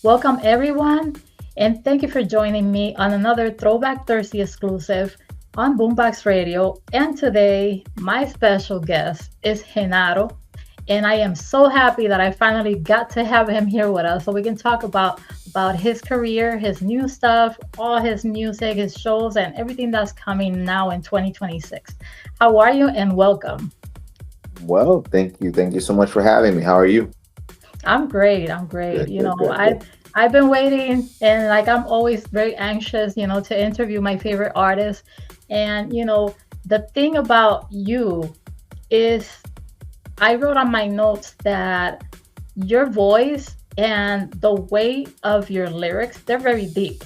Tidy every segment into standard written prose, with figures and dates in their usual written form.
Welcome, everyone, and thank you for joining me on another Throwback Thursday exclusive on Boombox Radio. And today, my special guest is Jenaro, and I am so happy that I finally got to have him here with us so we can talk about his career, his new stuff, all his music, his shows, and everything that's coming now in 2026. How are you? And welcome. Well, thank you. Thank you so much for having me. How are you? I'm great. I'm great. Good, good, good, good. I've been waiting, and like I'm always very anxious, to interview my favorite artists. And the thing about you is I wrote on my notes that your voice and the weight of your lyrics, they're very deep.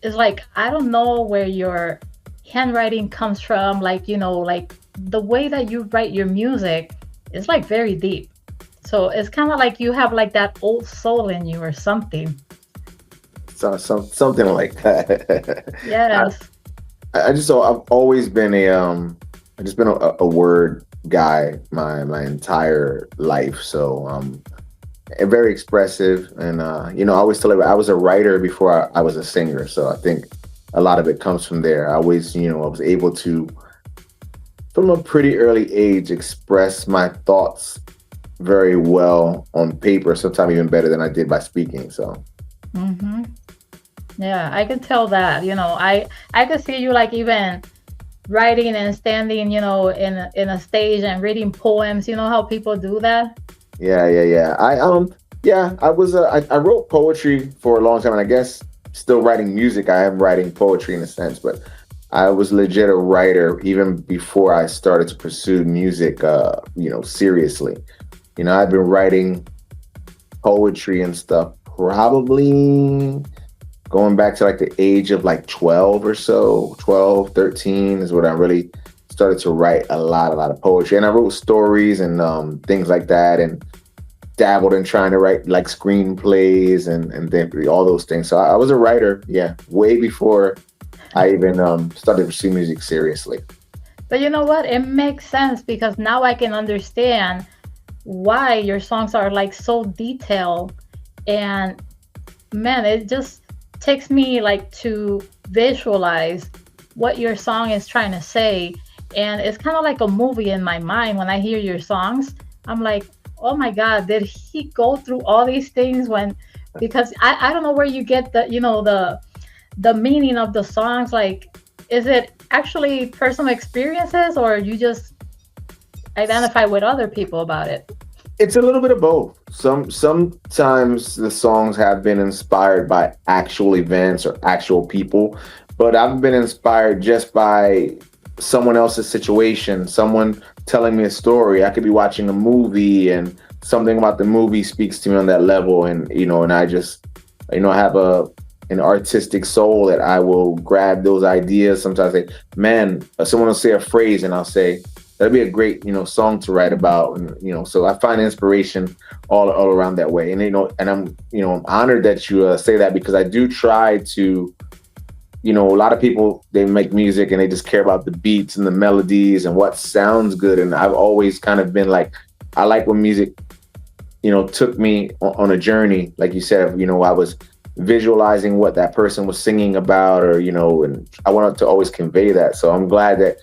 It's like I don't know where your handwriting comes from, like the way that you write your music is like very deep. So it's kind of like you have like that old soul in you or something. Something like that. I, Yes. I've always been I just been a word guy my entire life. So very expressive, and I always tell everybody I was a writer before I was a singer. So I think a lot of it comes from there. I always, I was able to, from a pretty early age, express my thoughts very well on paper, sometimes even better than I did by speaking. So Mm-hmm. Yeah, I can tell that. I could see you like even writing and standing, in a stage and reading poems. You know how people do that? yeah. I wrote poetry for a long time, and I guess still writing music. I am writing poetry in a sense, but I was legit a writer even before I started to pursue music, seriously. I've been writing poetry and stuff probably going back to like the age of like 12 or so. 12, 13 is when I really started to write a lot of poetry. And I wrote stories and things like that, and dabbled in trying to write like screenplays and then all those things. So I was a writer, yeah, way before I even started to pursue music seriously. But you know what? It makes sense because now I can understand why your songs are like so detailed. And man, it just takes me like to visualize what your song is trying to say. And it's kind of like a movie in my mind when I hear your songs. I'm like, oh my God, did he go through all these things when, because I don't know where you get the meaning of the songs. Like, is it actually personal experiences or you just identify with other people about it? It's a little bit of both. Sometimes the songs have been inspired by actual events or actual people, but I've been inspired just by someone else's situation, someone telling me a story. I could be watching a movie and something about the movie speaks to me on that level, and and I just I have an artistic soul that I will grab those ideas. Sometimes I say, man, someone will say a phrase and I'll say, that'd be a great, song to write about. And, so I find inspiration all around that way. And, and I'm honored that you say that, because I do try to, a lot of people, they make music and they just care about the beats and the melodies and what sounds good. And I've always kind of been like, I like when music, took me on a journey. Like you said, I was visualizing what that person was singing about, or, and I wanted to always convey that. So I'm glad that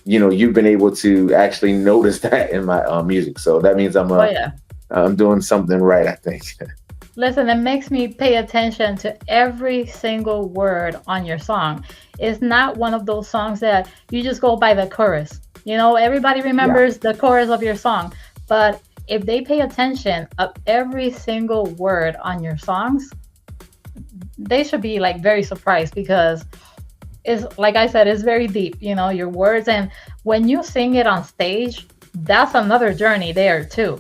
you've been able to actually notice that in my music. So that means Oh yeah. I'm doing something right, I think. Listen, it makes me pay attention to every single word on your song. It's not one of those songs that you just go by the chorus. Everybody Yeah. remembers the chorus of your song, but if they pay attention of every single word on your songs, they should be like very surprised because it's like I said, it's very deep, your words. And when you sing it on stage, that's another journey there too.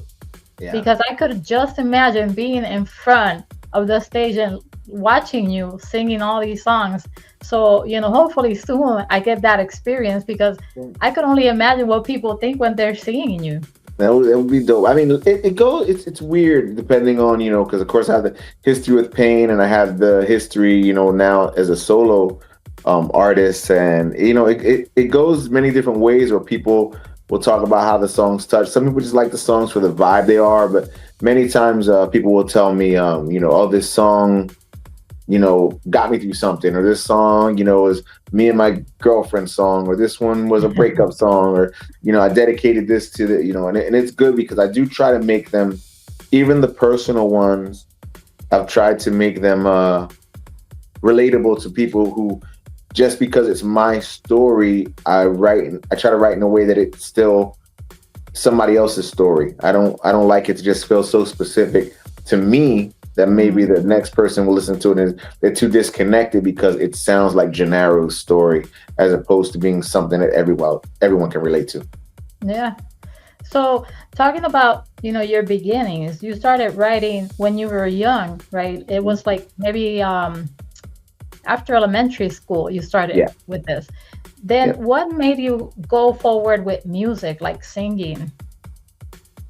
Yeah. Because I could just imagine being in front of the stage and watching you singing all these songs. So, hopefully soon I get that experience because I could only imagine what people think when they're seeing you. That would be dope. I mean, it goes. It's weird depending on because of course I have the history with Pain, and I have the history now as a solo artist, and it goes many different ways where people We'll talk about how the songs touch. Some people just like the songs for the vibe they are, but many times people will tell me, oh, this song, got me through something, or this song, is me and my girlfriend's song, or this one was a breakup song, or, I dedicated this to the, and it's good because I do try to make them, even the personal ones, I've tried to make them relatable to people who, just because it's my story, I try to write in a way that it's still somebody else's story. I don't like it to just feel so specific to me that maybe the next person will listen to it and they're too disconnected because it sounds like Jenaro's story as opposed to being something that everyone can relate to. Yeah. So talking about, your beginnings, you started writing when you were young, right? It was like maybe after elementary school you started with this. Then what made you go forward with music, like singing?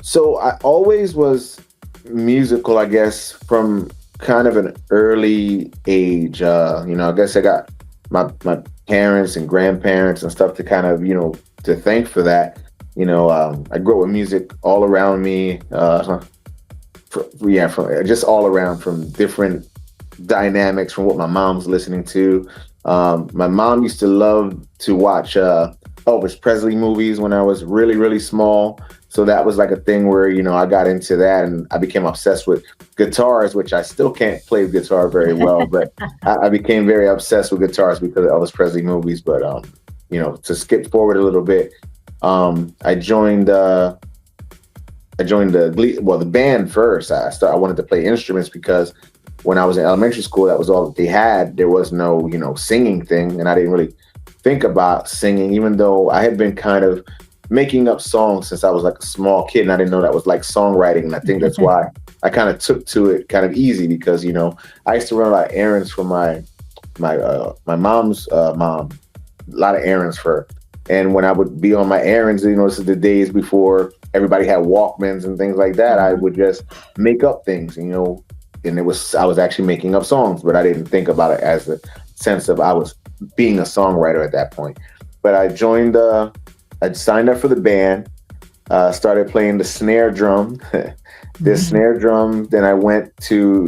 So I always was musical, I guess, from kind of an early age. I guess I got my parents and grandparents and stuff to kind of, to thank for that. I grew up with music all around me. From just all around, from different dynamics, from what my mom's listening to. My mom used to love to watch Elvis Presley movies when I was really, really small. So that was like a thing where, I got into that and I became obsessed with guitars, which I still can't play guitar very well, but I became very obsessed with guitars because of Elvis Presley movies. But, to skip forward a little bit, I joined the band first. I wanted to play instruments because when I was in elementary school, that was all that they had. There was no, singing thing. And I didn't really think about singing, even though I had been kind of making up songs since I was like a small kid. And I didn't know that was like songwriting. And I think that's why I kind of took to it kind of easy because, I used to run a lot of errands for my mom's mom, a lot of errands for her. And when I would be on my errands, this is the days before everybody had Walkmans and things like that, I would just make up things, and I was actually making up songs, but I didn't think about it as the sense of I was being a songwriter at that point. But I signed up for the band, started playing the snare drum, snare drum. Then I went to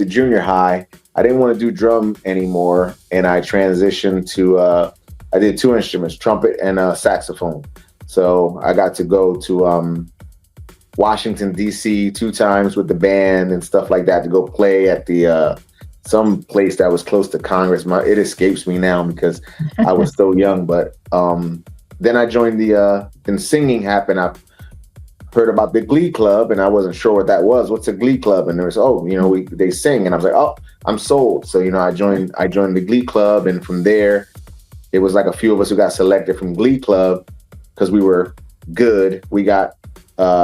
junior high. I didn't want to do drum anymore, and I transitioned to I did two instruments, trumpet and saxophone. So I got to go to Washington, D.C. 2 times with the band and stuff like that to go play at the some place that was close to Congress. It escapes me now because I was so young. But then I joined then singing happened. I heard about the Glee Club and I wasn't sure what that was. What's a Glee Club? And there was, they sing. And I was like, oh, I'm sold. So, I joined the Glee Club. And from there, it was like a few of us who got selected from Glee Club because we were good. We got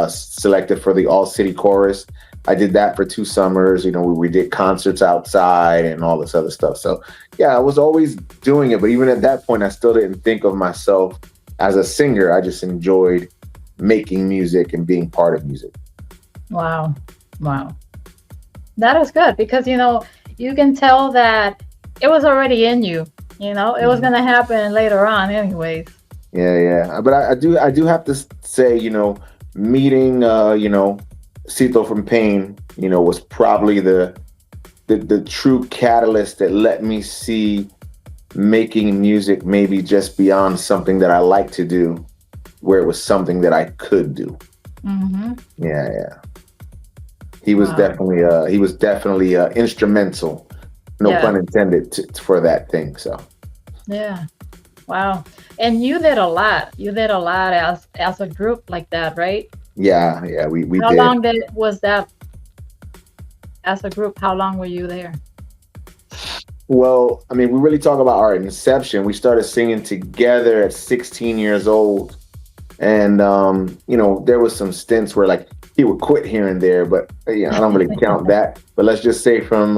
selected for the All City Chorus. I did that for 2 summers. We did concerts outside and all this other stuff. So yeah, I was always doing it. But even at that point, I still didn't think of myself as a singer. I just enjoyed making music and being part of music. Wow. That is good because, you can tell that it was already in you. It was going to happen later on anyways. Yeah. But I do have to say, meeting, Cito from Pain, was probably the true catalyst that let me see making music maybe just beyond something that I like to do, where it was something that I could do. Mm-hmm. Yeah. He was definitely instrumental. No pun intended for that thing. So. Yeah. Wow. And you did a lot. You did a lot as a group like that, right? Yeah. We How did. long was that as a group? How long were you there? Well, we really talk about our inception. We started singing together at 16 years old. And, there was some stints where like he would quit here and there, but I don't really count that. But let's just say from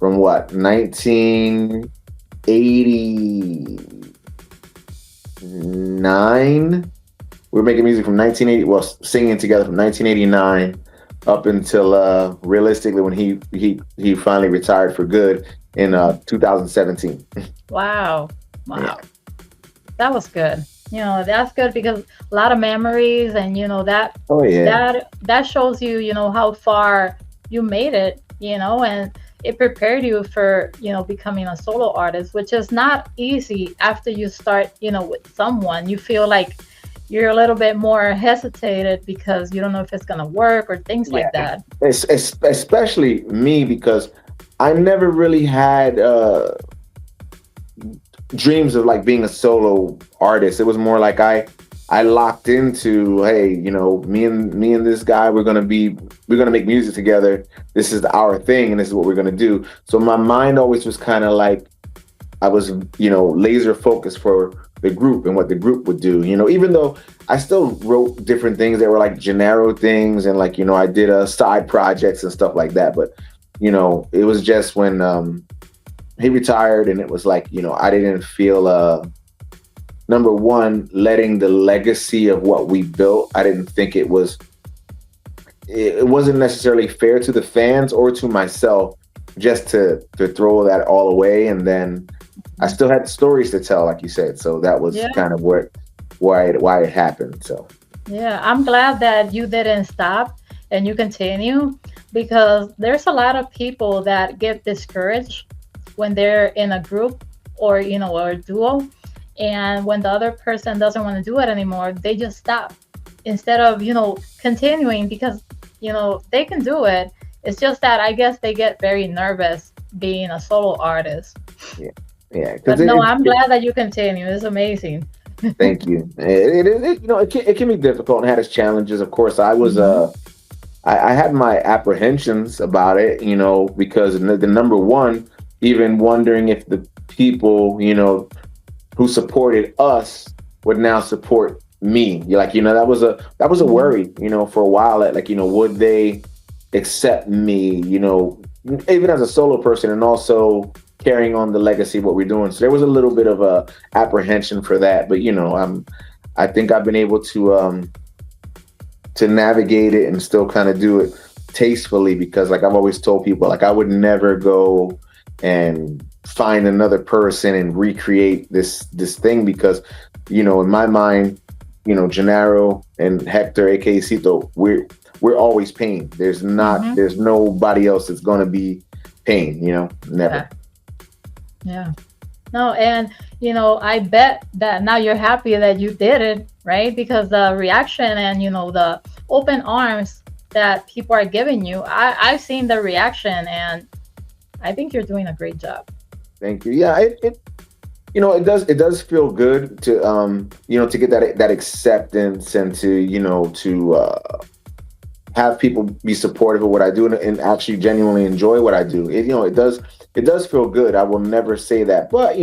what, 1989? We were making music from 1980, well, singing together from 1989 up until realistically when he finally retired for good in 2017. Wow. Yeah. That was good. That's good because a lot of memories, and Oh yeah. that shows you, how far you made it, and it prepared you for, becoming a solo artist, which is not easy after you start, with someone. You feel like you're a little bit more hesitated because you don't know if it's going to work or things Yeah. like that. Especially me because I never really had dreams of like being a solo artist. It was more like I locked into, hey, me and this guy, we're gonna make music together. This is our thing, and this is what we're gonna do. So my mind always was kind of like I was, laser focused for the group and what the group would do. Even though I still wrote different things that were like Jenaro things, and like I did side projects and stuff like that. But it was just when he retired, and it was like I didn't feel number one letting the legacy of what we built. I didn't think it wasn't necessarily fair to the fans or to myself just to throw that all away. And then I still had stories to tell, like you said. So that was Yeah. kind of why it happened. So Yeah, I'm glad that you didn't stop and you continue, because there's a lot of people that get discouraged when they're in a group, or a duo, and when the other person doesn't want to do it anymore, they just stop instead of, continuing, because, they can do it. It's just that I guess they get very nervous being a solo artist. yeah, yeah, because But no, I'm glad that you continue. It's amazing. thank you. It can be difficult and had its challenges. Of course, Hmm. I had my apprehensions about it, because the number one, even wondering if the people, who supported us would now support me. Like, that was a Hmm. worry, for a while. Like, would they accept me, even as a solo person, and also carrying on the legacy of what we're doing. So there was a little bit of a apprehension for that, but I think I've been able to navigate it and still kind of do it tastefully, because like I've always told people, like I would never go and find another person and recreate this thing, because in my mind, Jenaro and Hector, aka Cito, we're always Pain. Hmm. There's nobody else that's gonna be Pain, never. Yeah. Yeah. No, and I bet that now you're happy that you did it, right? Because the reaction and the open arms that people are giving you, I've seen the reaction, and I think you're doing a great job. Thank you. Yeah, it does feel good to get that acceptance, and to have people be supportive of what I do, and actually genuinely enjoy what I do. It does feel good. I will never say that, but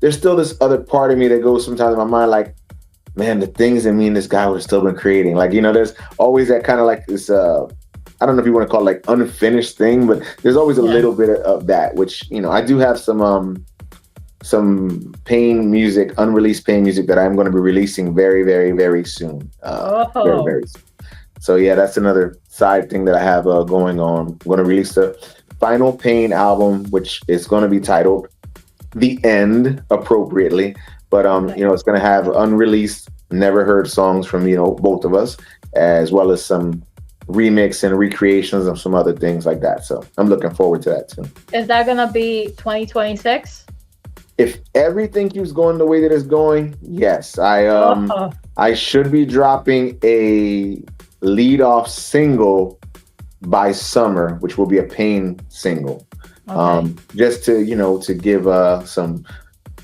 there's still this other part of me that goes sometimes in my mind, like, man, the things that me and this guy would have still been creating. Like, there's always that kind of like this. I don't know if you want to call it like unfinished thing, but there's always a Yeah. little bit of that, which I do have some Pain music, unreleased Pain music that I'm going to be releasing very, very, very soon. Very, Oh. very soon. So yeah, that's another side thing that I have going on. I'm going to release the final Pain album, which is going to be titled "The End" appropriately, but Okay. it's going to have unreleased, never heard songs from both of us, as well as some remix and recreations of some other things like that. So I'm looking forward to that too. Is that gonna be 2026? If everything keeps going the way that it's going, yes, Oh. I should be dropping a lead off single by summer, which will be a Pain single. Okay. Just to give some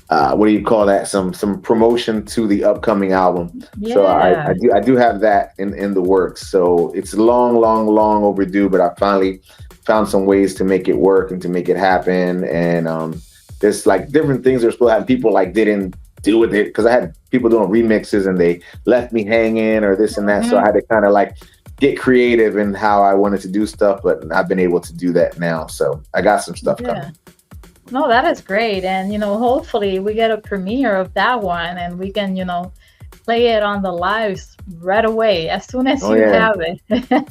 what do you call that, some promotion to the upcoming album. So I Yeah. do have that in the works. So it's long, long, long overdue, but I finally found some ways to make it work and to make it happen. And there's like different things that are supposed to happen. People like didn't do with it, because I had people doing remixes and they left me hanging or this and that. So I Hmm. had to kind of like get creative in how I wanted to do stuff, but I've been able to do that now. So I got some stuff Yeah. coming. No, that is great. And hopefully we get a premiere of that one, and we can, play it on the lives right away as soon as Oh you yeah, have it.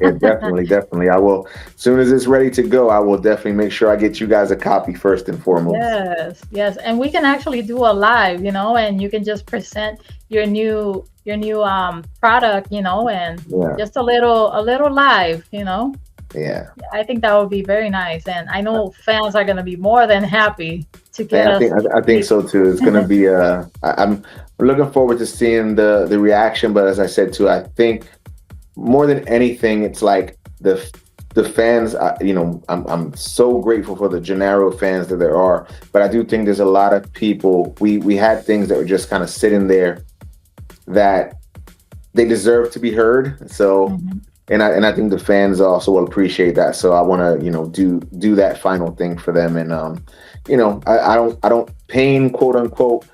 yeah, definitely, definitely. I will. As soon as it's ready to go, I will definitely make sure I get you guys a copy first and foremost. Yes, yes, and we can actually do a live, and you can just present your new product, and Yeah, just a little live, yeah. I think that would be very nice, and I know fans are gonna be more than happy to get Yeah, I us. think I think so too. It's gonna be. I'm looking forward to seeing the reaction. But as I said too, I think more than anything, it's like the fans. I'm so grateful for the Jenaro fans that there are. But I do think there's a lot of people. We had things that were just kind of sitting there that they deserve to be heard. So, Mhm. and I think the fans also will appreciate that. So I want to do that final thing for them. And I don't pain, quote unquote,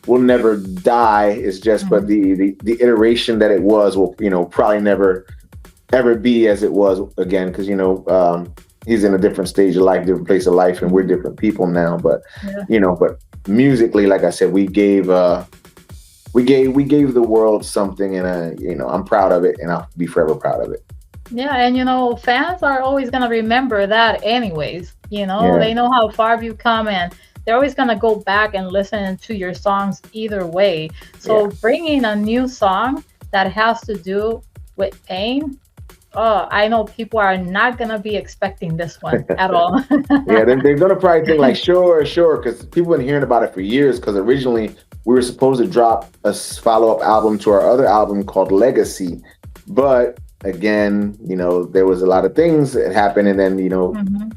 will never die. It's just, but Mhm. the iteration that it was will probably never ever be as it was again, because he's in a different stage of life, different place of life, and we're Mhm. different people now. But Yeah. but musically, like I said, we gave the world something, and I'm proud of it, and I'll be forever proud of it. Yeah, and fans are always gonna remember that anyways. Yeah, They know how far you've come, and they're always gonna go back and listen to your songs either way. yeah. So bringing a new song that has to do with pain, oh, I know people are not gonna be expecting this one at all. Yeah, they're gonna probably think like, sure, sure, because people have been hearing about it for years. Because originally we were supposed to drop a follow-up album to our other album called Legacy, but again, there was a lot of things that happened, and then Mhm.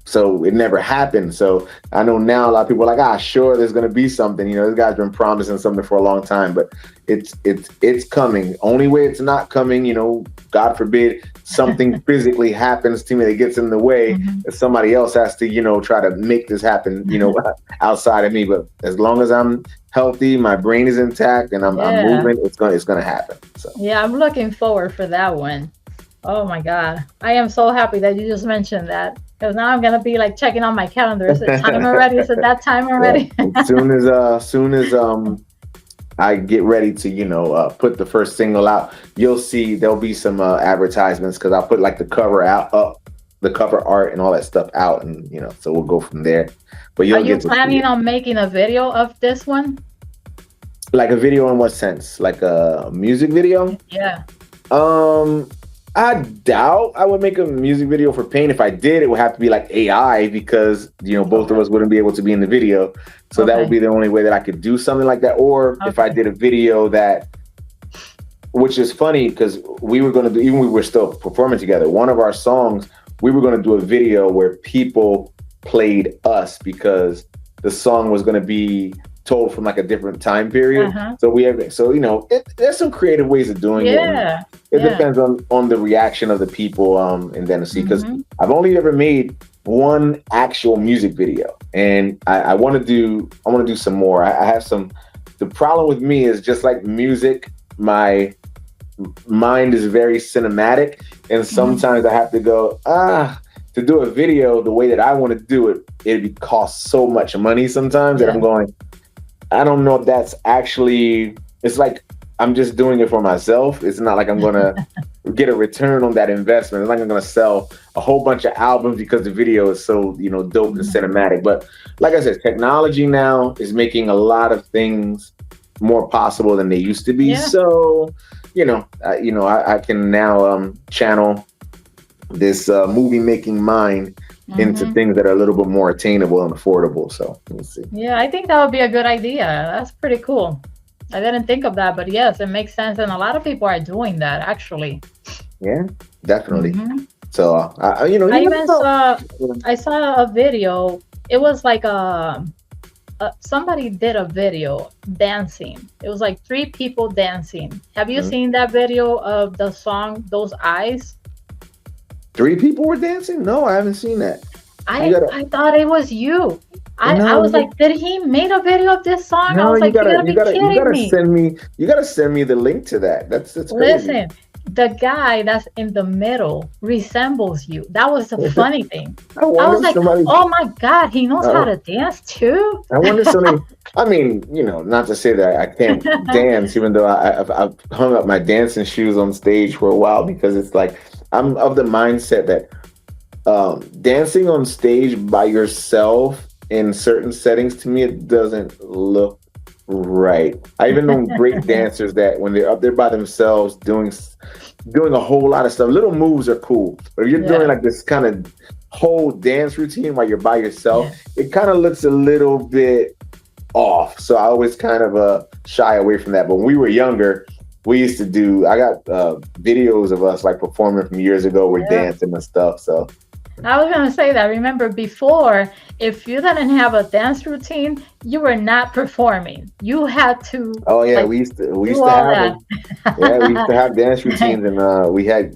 so it never happened. So I know now a lot of people are like, sure, there's gonna be something. This guy's been promising something for a long time, but it's coming. Only way it's not coming, God forbid, something physically happens to me that gets in the way, Mhm. that somebody else has to, try to make this happen, outside of me. But as long as I'm healthy, my brain is intact, and I'm Yeah. moving, it's gonna happen. So Yeah, I'm looking forward for that one. Oh my God. I am so happy that you just mentioned that because now I'm going to be like checking on my calendar. Is it time already? Is it that time yeah, already? as soon as I get ready to, put the first single out, you'll see there'll be some advertisements, because I'll put like the cover out, up, the cover art and all that stuff out, and so we'll go from there. But Are you'll you get to see planning it. on making a video of this one? Like a video in what sense? Like a music video? Yeah. Um, I doubt I would make a music video for Pain. If I did, it would have to be like AI, because both of Okay. us wouldn't be able to be in the video. So that would Okay. be the only way that I could do something like that. Or if I Okay. did a video that, which is funny, because we were going to do, even we were still performing together, one of our songs, we were going to do a video where people played us, because the song was going to be told from like a different time period. Uh-huh. There's some creative ways of doing it, and Yeah. it Yeah. depends on the reaction of the people, and then to see, because Hmm. I've only ever made one actual music video, and I want to do some more. I have some. The problem with me is, just like music, my mind is very cinematic, and Hmm. sometimes I have to go, to do a video the way that I want to do it, it costs so much money sometimes that I'm Yeah. going, I don't know if that's actually, it's like I'm just doing it for myself. It's not like I'm going to get a return on that investment. It's like I'm going to sell a whole bunch of albums because the video is so, dope and Hmm. cinematic. But like I said, technology now is making a lot of things more possible than they used to be. Yeah. So, I can now channel this movie making mind into Hmm. things that are a little bit more attainable and affordable. So let's see. Yeah, I think that would be a good idea. That's pretty cool. I didn't think of that, but yes, it makes sense, and a lot of people are doing that actually. Yeah, definitely. Hmm. So, I you never even know. saw I saw a video. It was like somebody did a video dancing. It was like three people dancing. Have you Mhm. seen that video of the song "Those Eyes"? Three people were dancing? No, I haven't seen that. You I gotta, I thought it was you. I no, was like, did he made a video of this song? I no, was you like, you gotta, gotta you be gotta, you kidding gotta me. send me, you gotta send me the link to that. That's crazy. Listen, the guy that's in the middle resembles you. That was the funny thing. I I wonder was if like, somebody. oh my God, he knows how Uh, to dance too. I wonder if somebody. I mean, not to say that I can't dance, even though I've hung up my dancing shoes on stage for a while because it's like I'm of the mindset that dancing on stage by yourself in certain settings, to me, it doesn't look right. I even know great dancers that when they're up there by themselves doing a whole lot of stuff, little moves are cool. But if you're doing Yeah, like this kind of whole dance routine while you're by yeah, yourself, it kind of looks a little bit off. So I always kind of shy away from that. But when we were younger, we used to do. I got videos of us like performing from years ago. We're yeah. dancing and stuff. So I was gonna say that. Remember before, if you didn't have a dance routine, you were not performing. You had to oh yeah, like we used do to all have that. them. Yeah, we used to have dance routines, and we had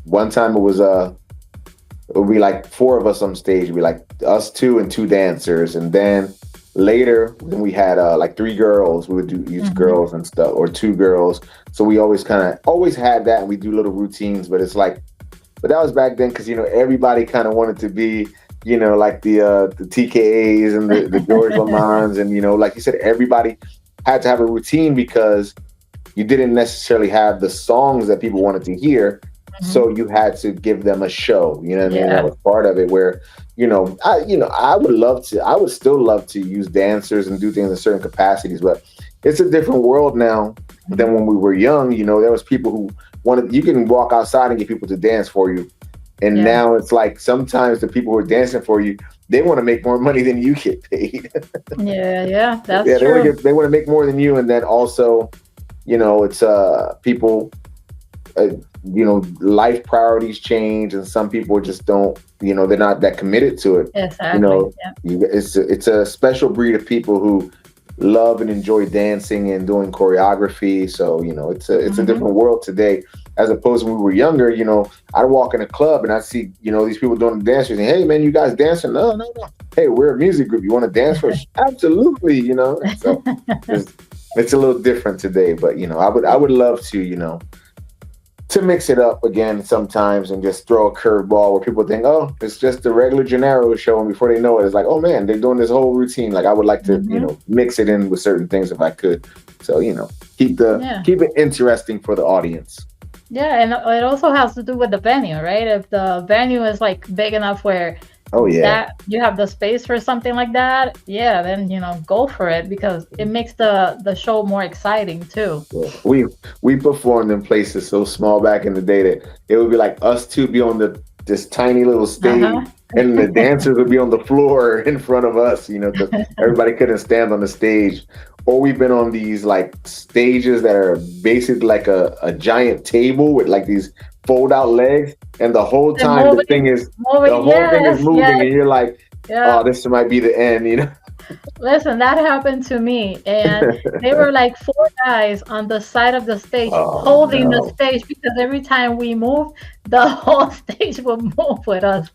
one time it would be like four of us on stage. It'd be like us two and two dancers, and then later when we had like three girls, we would do use Mhm. girls and stuff, or two girls. So we always kind of always had that, and we do little routines. But it's like, but that was back then because everybody kind of wanted to be like the TKAs and the George Lamons, and like you said, everybody had to have a routine because you didn't necessarily have the songs that people wanted to hear. Mhm. So you had to give them a show. You know what I mean? That Yeah. was part of it. Where I would love to. I would still love to use dancers and do things in certain capacities, but it's a different world now than Mhm. when we were young. There was people who wanted. You can walk outside and get people to dance for you, and Yeah. now it's like sometimes the people who are dancing for you, they want to make more money than you get paid. Yeah. Yeah. That's Yeah, true. they want to make more than you, and then also, it's people, uh, life priorities change, and some people just don't, they're not that committed to it. You Exactly. know, Yeah. it's a special breed of people who love and enjoy dancing and doing choreography. So it's a Mhm. different world today, as opposed to when we were younger. I'd walk in a club and I see these people doing the dance. And hey man, you guys dancing? No, no, no. Hey, we're a music group. You want to dance for us? Absolutely. So it's, it's a little different today. But I would love to mix it up again sometimes and just throw a curveball where people think, oh, it's just the regular Jenaro show, and before they know it, it's like, oh man, they're doing this whole routine. Like I would like to, Mhm. mix it in with certain things if I could. So Yeah. keep it interesting for the audience. Yeah, and it also has to do with the venue, right? If the venue is like big enough where Oh yeah. that you have the space for something like that, yeah, then go for it because it makes the show more exciting too. Yeah. We performed in places so small back in the day that it would be like us two be on this tiny little stage, Uh-huh. and the dancers would be on the floor in front of us, because everybody couldn't stand on the stage. Or we've been on these like stages that are basically like a giant table with like these fold out legs, and the whole The time the moving, whole thing is yes, moving, yes, and you're like, yeah. oh, this might be the end. Listen, that happened to me, and they were like four guys on the side of the stage Oh holding the no. stage because every time we moved, the whole stage would move with us.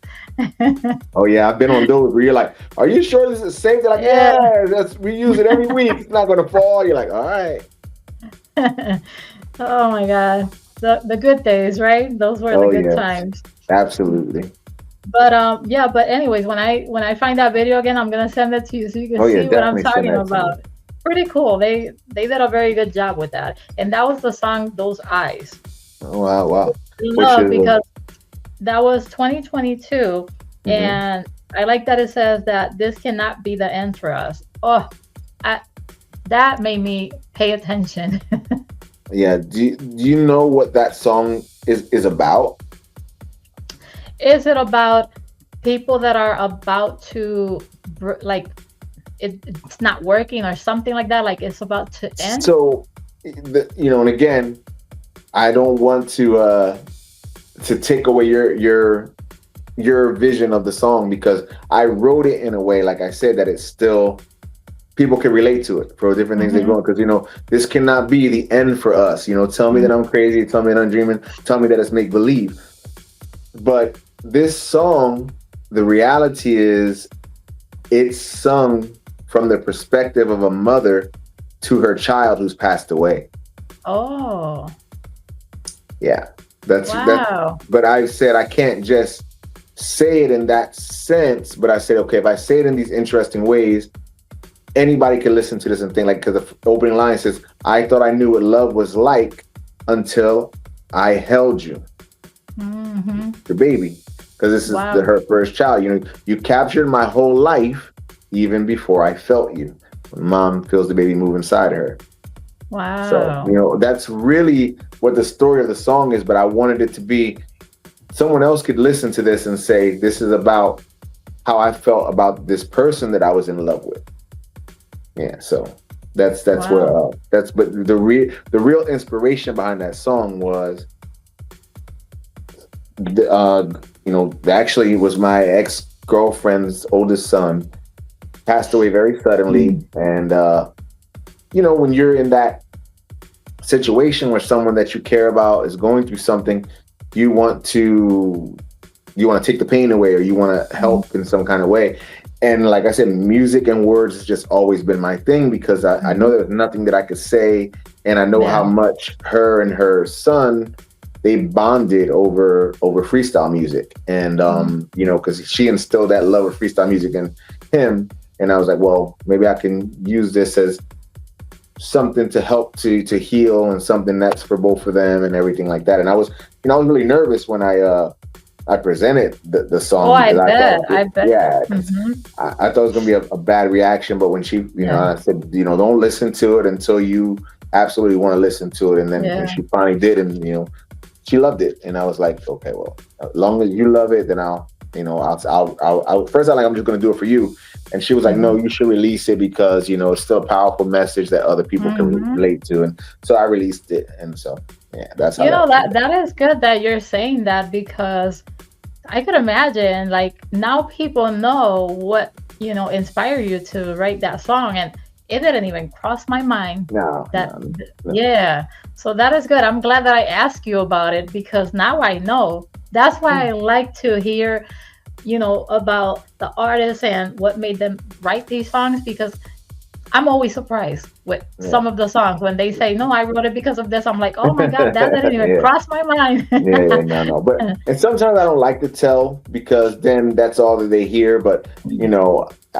Oh yeah, I've been on those where you're like, "Are you sure this is safe?" They're like, Yeah. "Yeah, we use it every week. It's not gonna fall." You're like, "All right." Oh my God. The good days, right? Those were the Oh good yes, times. absolutely. But yeah, but anyways, when I find that video again, I'm gonna send it to you so you can Oh yeah, see what I'm definitely send talking that to me. about. Pretty cool. They did a very good job with that. And that was the song Those Eyes. Oh wow, wow. Which Love is because that was 2022 mhm. and I like that it says that this cannot be the end for us. Oh, I, that made me pay attention. Yeah. Do you know what that song is about? Is it about people that are about to like it's not working or something like that? Like it's about to end? So, and again, I don't want to take away your vision of the song because I wrote it in a way, like I said, that it's still people can relate to it for different things they're Hmm. going. Because this cannot be the end for us. Tell me that I'm crazy. Tell me that I'm dreaming. Tell me that it's make believe. But this song, the reality is, it's sung from the perspective of a mother to her child who's passed away. Oh, Yeah. That's Wow. but I said I can't just say it in that sense, but I said, okay, if I say it in these interesting ways, anybody can listen to this and think, like, because the opening line says, I thought I knew what love was like until I held you, Mm-hmm. the baby, because this is Wow. her first child. You captured my whole life even before I felt you. When mom feels the baby move inside her. So, Wow. that's really what the story of the song is, but I wanted it to be someone else could listen to this and say, this is about how I felt about this person that I was in love with. Yeah, so that's where Wow. but the real inspiration behind that song was actually it was my ex-girlfriend's oldest son passed away very suddenly, and when you're in that situation where someone that you care about is going through something, you want to take the pain away, or you want to Mhm. help in some kind of way. And like I said, music and words has just always been my thing, because I know Mhm. there's nothing that I could say, and I know how Yeah. much her and her son, they bonded over freestyle music, and Mhm. because she instilled that love of freestyle music in him, and I was like, well, maybe I can use this as something to help to heal, and something that's for both of them and everything like that. And I was really nervous when I presented the Oh, song, I because I bet. thought, I bet. yeah, because Hmm. I thought it was gonna be a bad reaction. But when she, Yeah. I said, don't listen to it until you absolutely want to listen to it. And then when Yeah. she finally did, and she loved it, and I was like, okay, well, as long as you love it, then first I like, I'm just gonna do it for you. And she was like, no, Hmm. you should release it, because it's still a powerful message that other people can Hmm. relate to. And so I released it, and so yeah, that's how You know that came. that is good that you're saying that, because I could imagine, like, now people know what, inspired you to write that song, and it didn't even cross my mind No, that, no, no. yeah. So that is good. I'm glad that I asked you about it, because now I know. That's why I like to hear, about the artists and what made them write these songs, because I'm always surprised with Yeah. some of the songs when they say, "No, I wrote it because of this." I'm like, "Oh my God, that didn't even Yeah. cross my mind." Yeah, no, no. But and sometimes I don't like to tell, because then that's all that they hear. But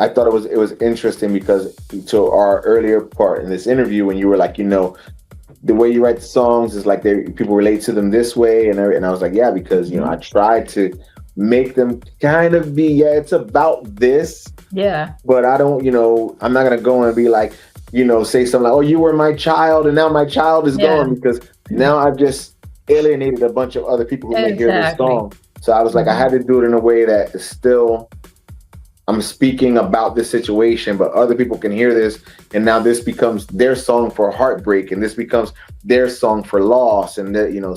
I thought it was interesting, because to our earlier part in this interview, when you were like, the way you write the songs is like people relate to them this way, and I was like, yeah, because I Mhm. tried to make them kind of be, yeah, it's about this, Yeah, but I don't, I'm not gonna go and be like, say something like, "Oh, you were my child, and now my child is yeah, gone," because now I've just alienated a bunch of other people who may hear this exactly. song. So I was like, I Hmm. had to do it in a way that is still, I'm speaking about this situation, but other people can hear this, and now this becomes their song for heartbreak, and this becomes their song for loss, and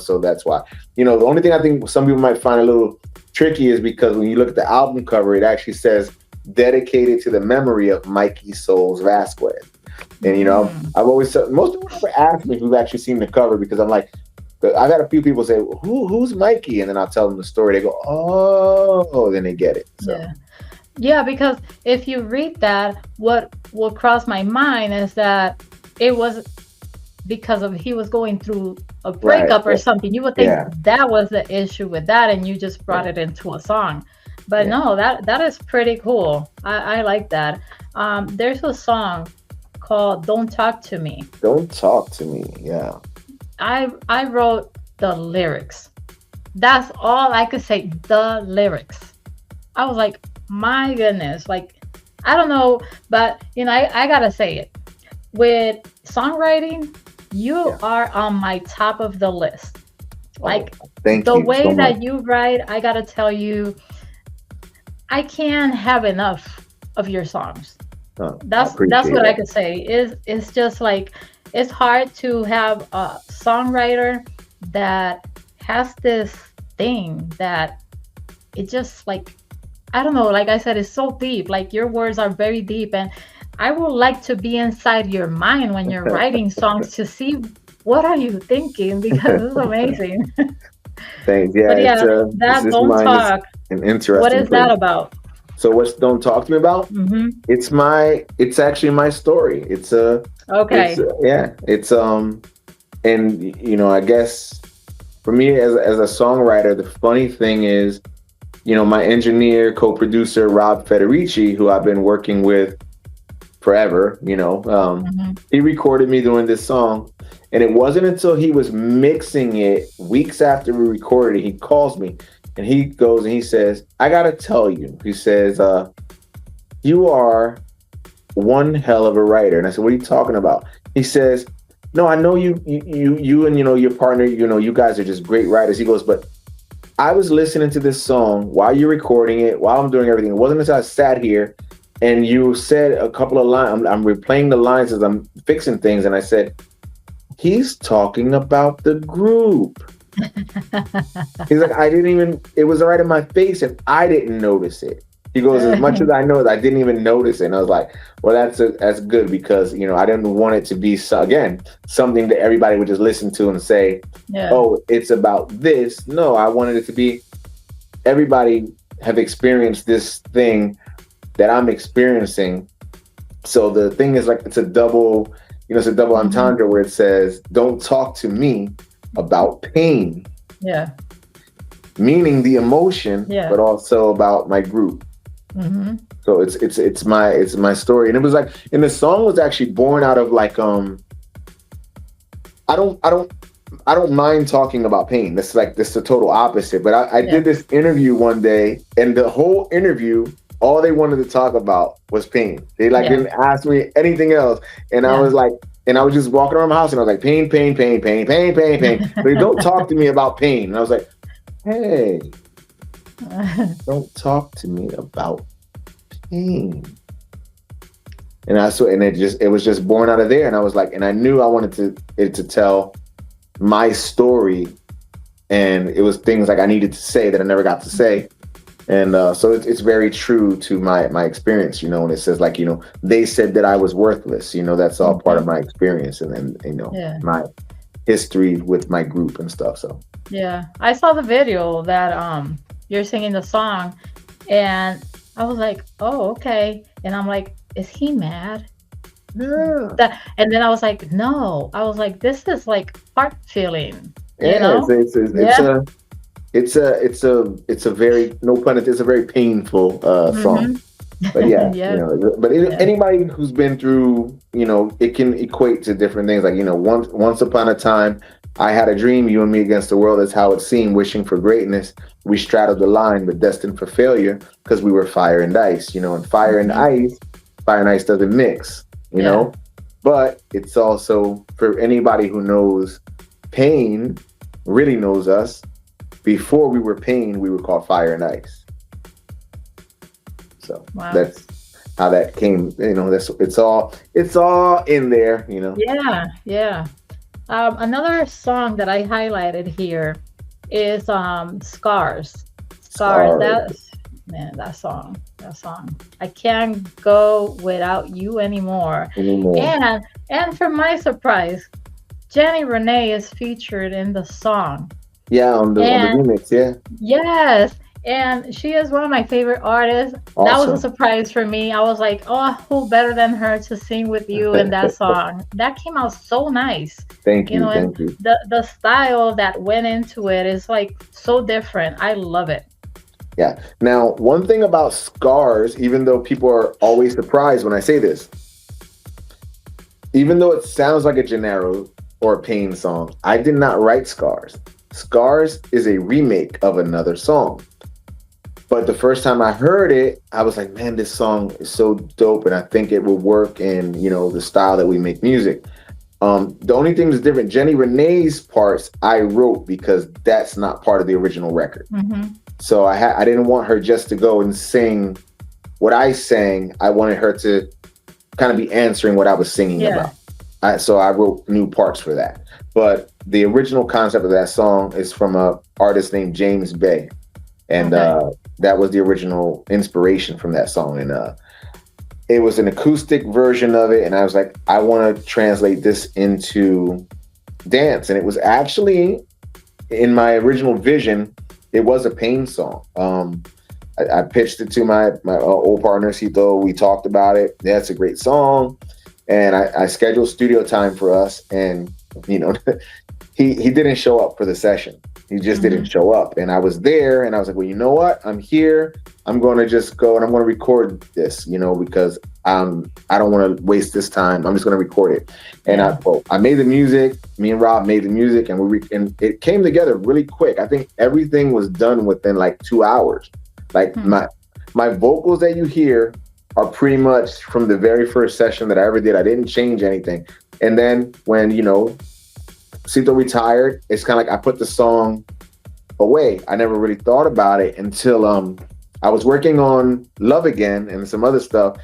so that's why. The only thing I think some people might find a little tricky is because when you look at the album cover, it actually says dedicated to the memory of Mikey Souls Vasquez. And Mm. I've always said, most people never ask me who've actually seen the cover, because I'm like, I've had a few people say, who's Mikey? And then I'll tell them the story. They go, oh, then they get it. So Yeah. Yeah, because if you read that, what will cross my mind is that it was because of he was going through a right, breakup or something. You would think yeah, that was the issue with that, and you just brought yeah, it into a song. But yeah. no, that is pretty cool. I like that. There's a song called "Don't Talk to Me." Don't talk to me. Yeah. I wrote the lyrics. That's all I could say. The lyrics. I was like, my goodness, like, I don't know, but I gotta say it. With songwriting, you Yeah. are on my top of the list. Oh, Like, thank the you so way much. that you write, I gotta tell you, I can't have enough of your songs. Oh, I That's appreciate what I that. could say. Is it's just like it's hard to have a songwriter that has this thing that it just like, I don't know, like I said, it's so deep. Like, your words are very deep, and I would like to be inside your mind when you're writing songs to see what are you thinking, because it's amazing. Thanks. Yeah, But it's yeah, this that this "Don't mind is Talk," an what interesting is that place. about? So what's don't talk to me about? Mm-hmm. It's actually my story. It's Okay. yeah, it's and I guess for me as a songwriter, the funny thing is, my engineer, co-producer Rob Federici, who I've been working with forever, Mm-hmm. he recorded me doing this song, and it wasn't until he was mixing it weeks after we recorded it, he calls me and he goes and he says, "I gotta tell you," he says, "you are one hell of a writer." And I said, "What are you talking about?" He says, "No, I know you and your partner, you guys are just great writers." He goes, "But I was listening to this song while you're recording it, while I'm doing everything. It wasn't until I sat here and you said a couple of lines. I'm replaying the lines as I'm fixing things, and I said, he's talking about the group." He's like, "I didn't even. It was right in my face, and I didn't notice it." He goes, "As much as I know, I didn't even notice it." And I was like, "Well, that's good because I didn't want it to be again something that everybody would just listen to and say, Yeah. oh, it's about this." No, I wanted it to be everybody have experienced this thing that I'm experiencing. So the thing is like it's a double entendre where it says, "Don't talk to me about pain." Yeah. Meaning the emotion, Yeah. but also about my group. Mm-hmm. So it's my story, and it was like, and the song was actually born out of like I don't mind talking about pain. This is the total opposite. But I did this interview one day, and the whole interview, all they wanted to talk about was pain. They didn't ask me anything else, and I was like, and I was just walking around my house, and I was like, pain, pain, pain, pain, pain, pain, pain. But don't talk to me about pain. And I was like, hey, don't talk to me about pain. And it was just born out of there. And I was like, and I knew I wanted it to tell my story, and it was things like I needed to say that I never got to say. And so it's very true to my experience, and it says like, they said that I was worthless, that's all part of my experience, and my history with my group and stuff. So yeah, I saw the video that you're singing the song, and I was like, oh, okay. And I'm like, is he mad? yeah, And then I was like, no. I was like, this is like heart feeling. It's a very, no pun intended, it's a very painful song. But yeah, anybody who's been through, it can equate to different things. Like, once upon a time, I had a dream, you and me against the world. That's how it seemed, wishing for greatness. We straddled the line, but destined for failure because we were fire and ice, and fire and ice doesn't mix, But it's also for anybody who knows pain, really knows us. Before we were pain, we were called fire and ice. So that's how that came. It's all in there. Yeah, yeah. Another song that I highlighted here is Scars. Scars. That song. I can't go without you anymore. And for my surprise, Jenny Renee is featured in the song. Yeah, on the remix, yeah. Yes, and she is one of my favorite artists. Awesome. That was a surprise for me. I was like, oh, who better than her to sing with you in that song? That came out so nice. Thank you. Thank you. The style that went into it is like so different. I love it. Yeah. Now, one thing about Scars, even though people are always surprised when I say this, even though it sounds like a Jenaro or a Pain song, I did not write Scars. Scars is a remake of another song. But the first time I heard it, I was like, man, this song is so dope, and I think it will work in, the style that we make music. The only thing that's different, Jenny Renee's parts I wrote because that's not part of the original record. Mm-hmm. So I didn't want her just to go and sing what I sang. I wanted her to kind of be answering what I was singing about. So I wrote new parts for that. But the original concept of that song is from an artist named James Bay. And that was the original inspiration from that song. And it was an acoustic version of it. And I was like, I want to translate this into dance. And it was actually, in my original vision, it was a Pain song. I pitched it to my old partner, Cito. We talked about it. Yeah, it's a great song. And I scheduled studio time for us. And, he didn't show up for the session. He just didn't Hmm. show up. And I was there and I was like, well, you know what? I'm here. I'm going to just go and I'm going to record this, because I don't want to waste this time. I'm just going to record it. And Yeah. I made the music. Me and Rob made the music, and and it came together really quick. I think everything was done within like 2 hours. Like Hmm. my vocals that you hear are pretty much from the very first session that I ever did. I didn't change anything. And then when, Cito retired, it's kind of like I put the song away. I never really thought about it until I was working on Love Again and some other stuff.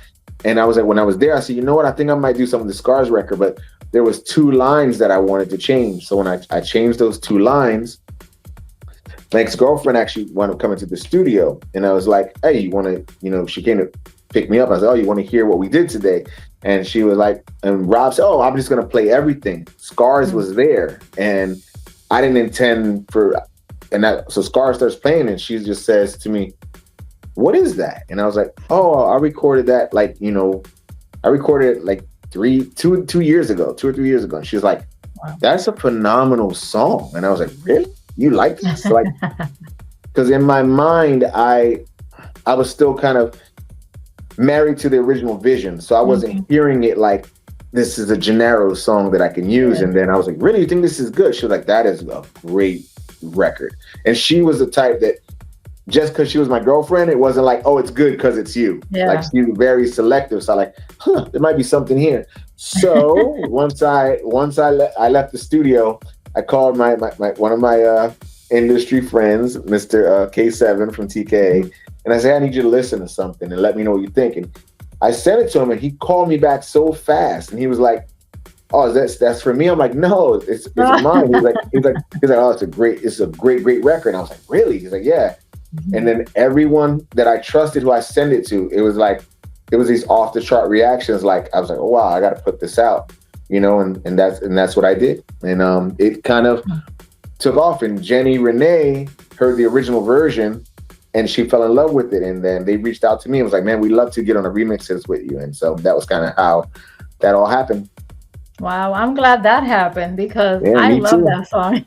And I was like, when I was there, I said, you know what? I think I might do some of the Scars record, but there was 2 lines that I wanted to change. So when I changed those 2 lines, my ex-girlfriend actually wanted to come into the studio, and I was like, hey, you want to, she came to pick me up. I was like, oh, you want to hear what we did today? And she was like, and Rob said, oh, I'm just going to play everything. Scars was there, and I didn't intend for, so Scars starts playing, and she just says to me, what is that? And I was like, oh, I recorded that, like, I recorded it like 2 years ago, 2 or 3 years ago. And she was like, Wow. that's a phenomenal song. And I was like, really? You like this? Like, because in my mind, I was still kind of married to the original vision, so I wasn't hearing it like this is a Jenaro song that I can use. Yeah. And then I was like, really, you think this is good? She was like, that is a great record. And she was the type that just because she was my girlfriend, it wasn't like, oh, it's good because it's you. Yeah. Like, she's very selective. So I'm like, there might be something here. So once I left the studio, I called my one of my industry friends, Mr. K7 from TK, and I said, I need you to listen to something and let me know what you think. And I sent it to him, and he called me back so fast, and he was like, oh, that's for me. I'm like, no, it's mine. He's like, oh, it's a great record. And I was like, really? He's like, yeah. And then everyone that I trusted who I sent it to, it was these off the chart reactions. Like, I was like, oh wow, I got to put this out, and that's what I did. And it kind of took off, and Jenny Renee heard the original version and she fell in love with it. And then they reached out to me and was like, man, we'd love to get on a remixes with you. And so that was kind of how that all happened. Wow, I'm glad that happened because Yeah, I me love too. that song.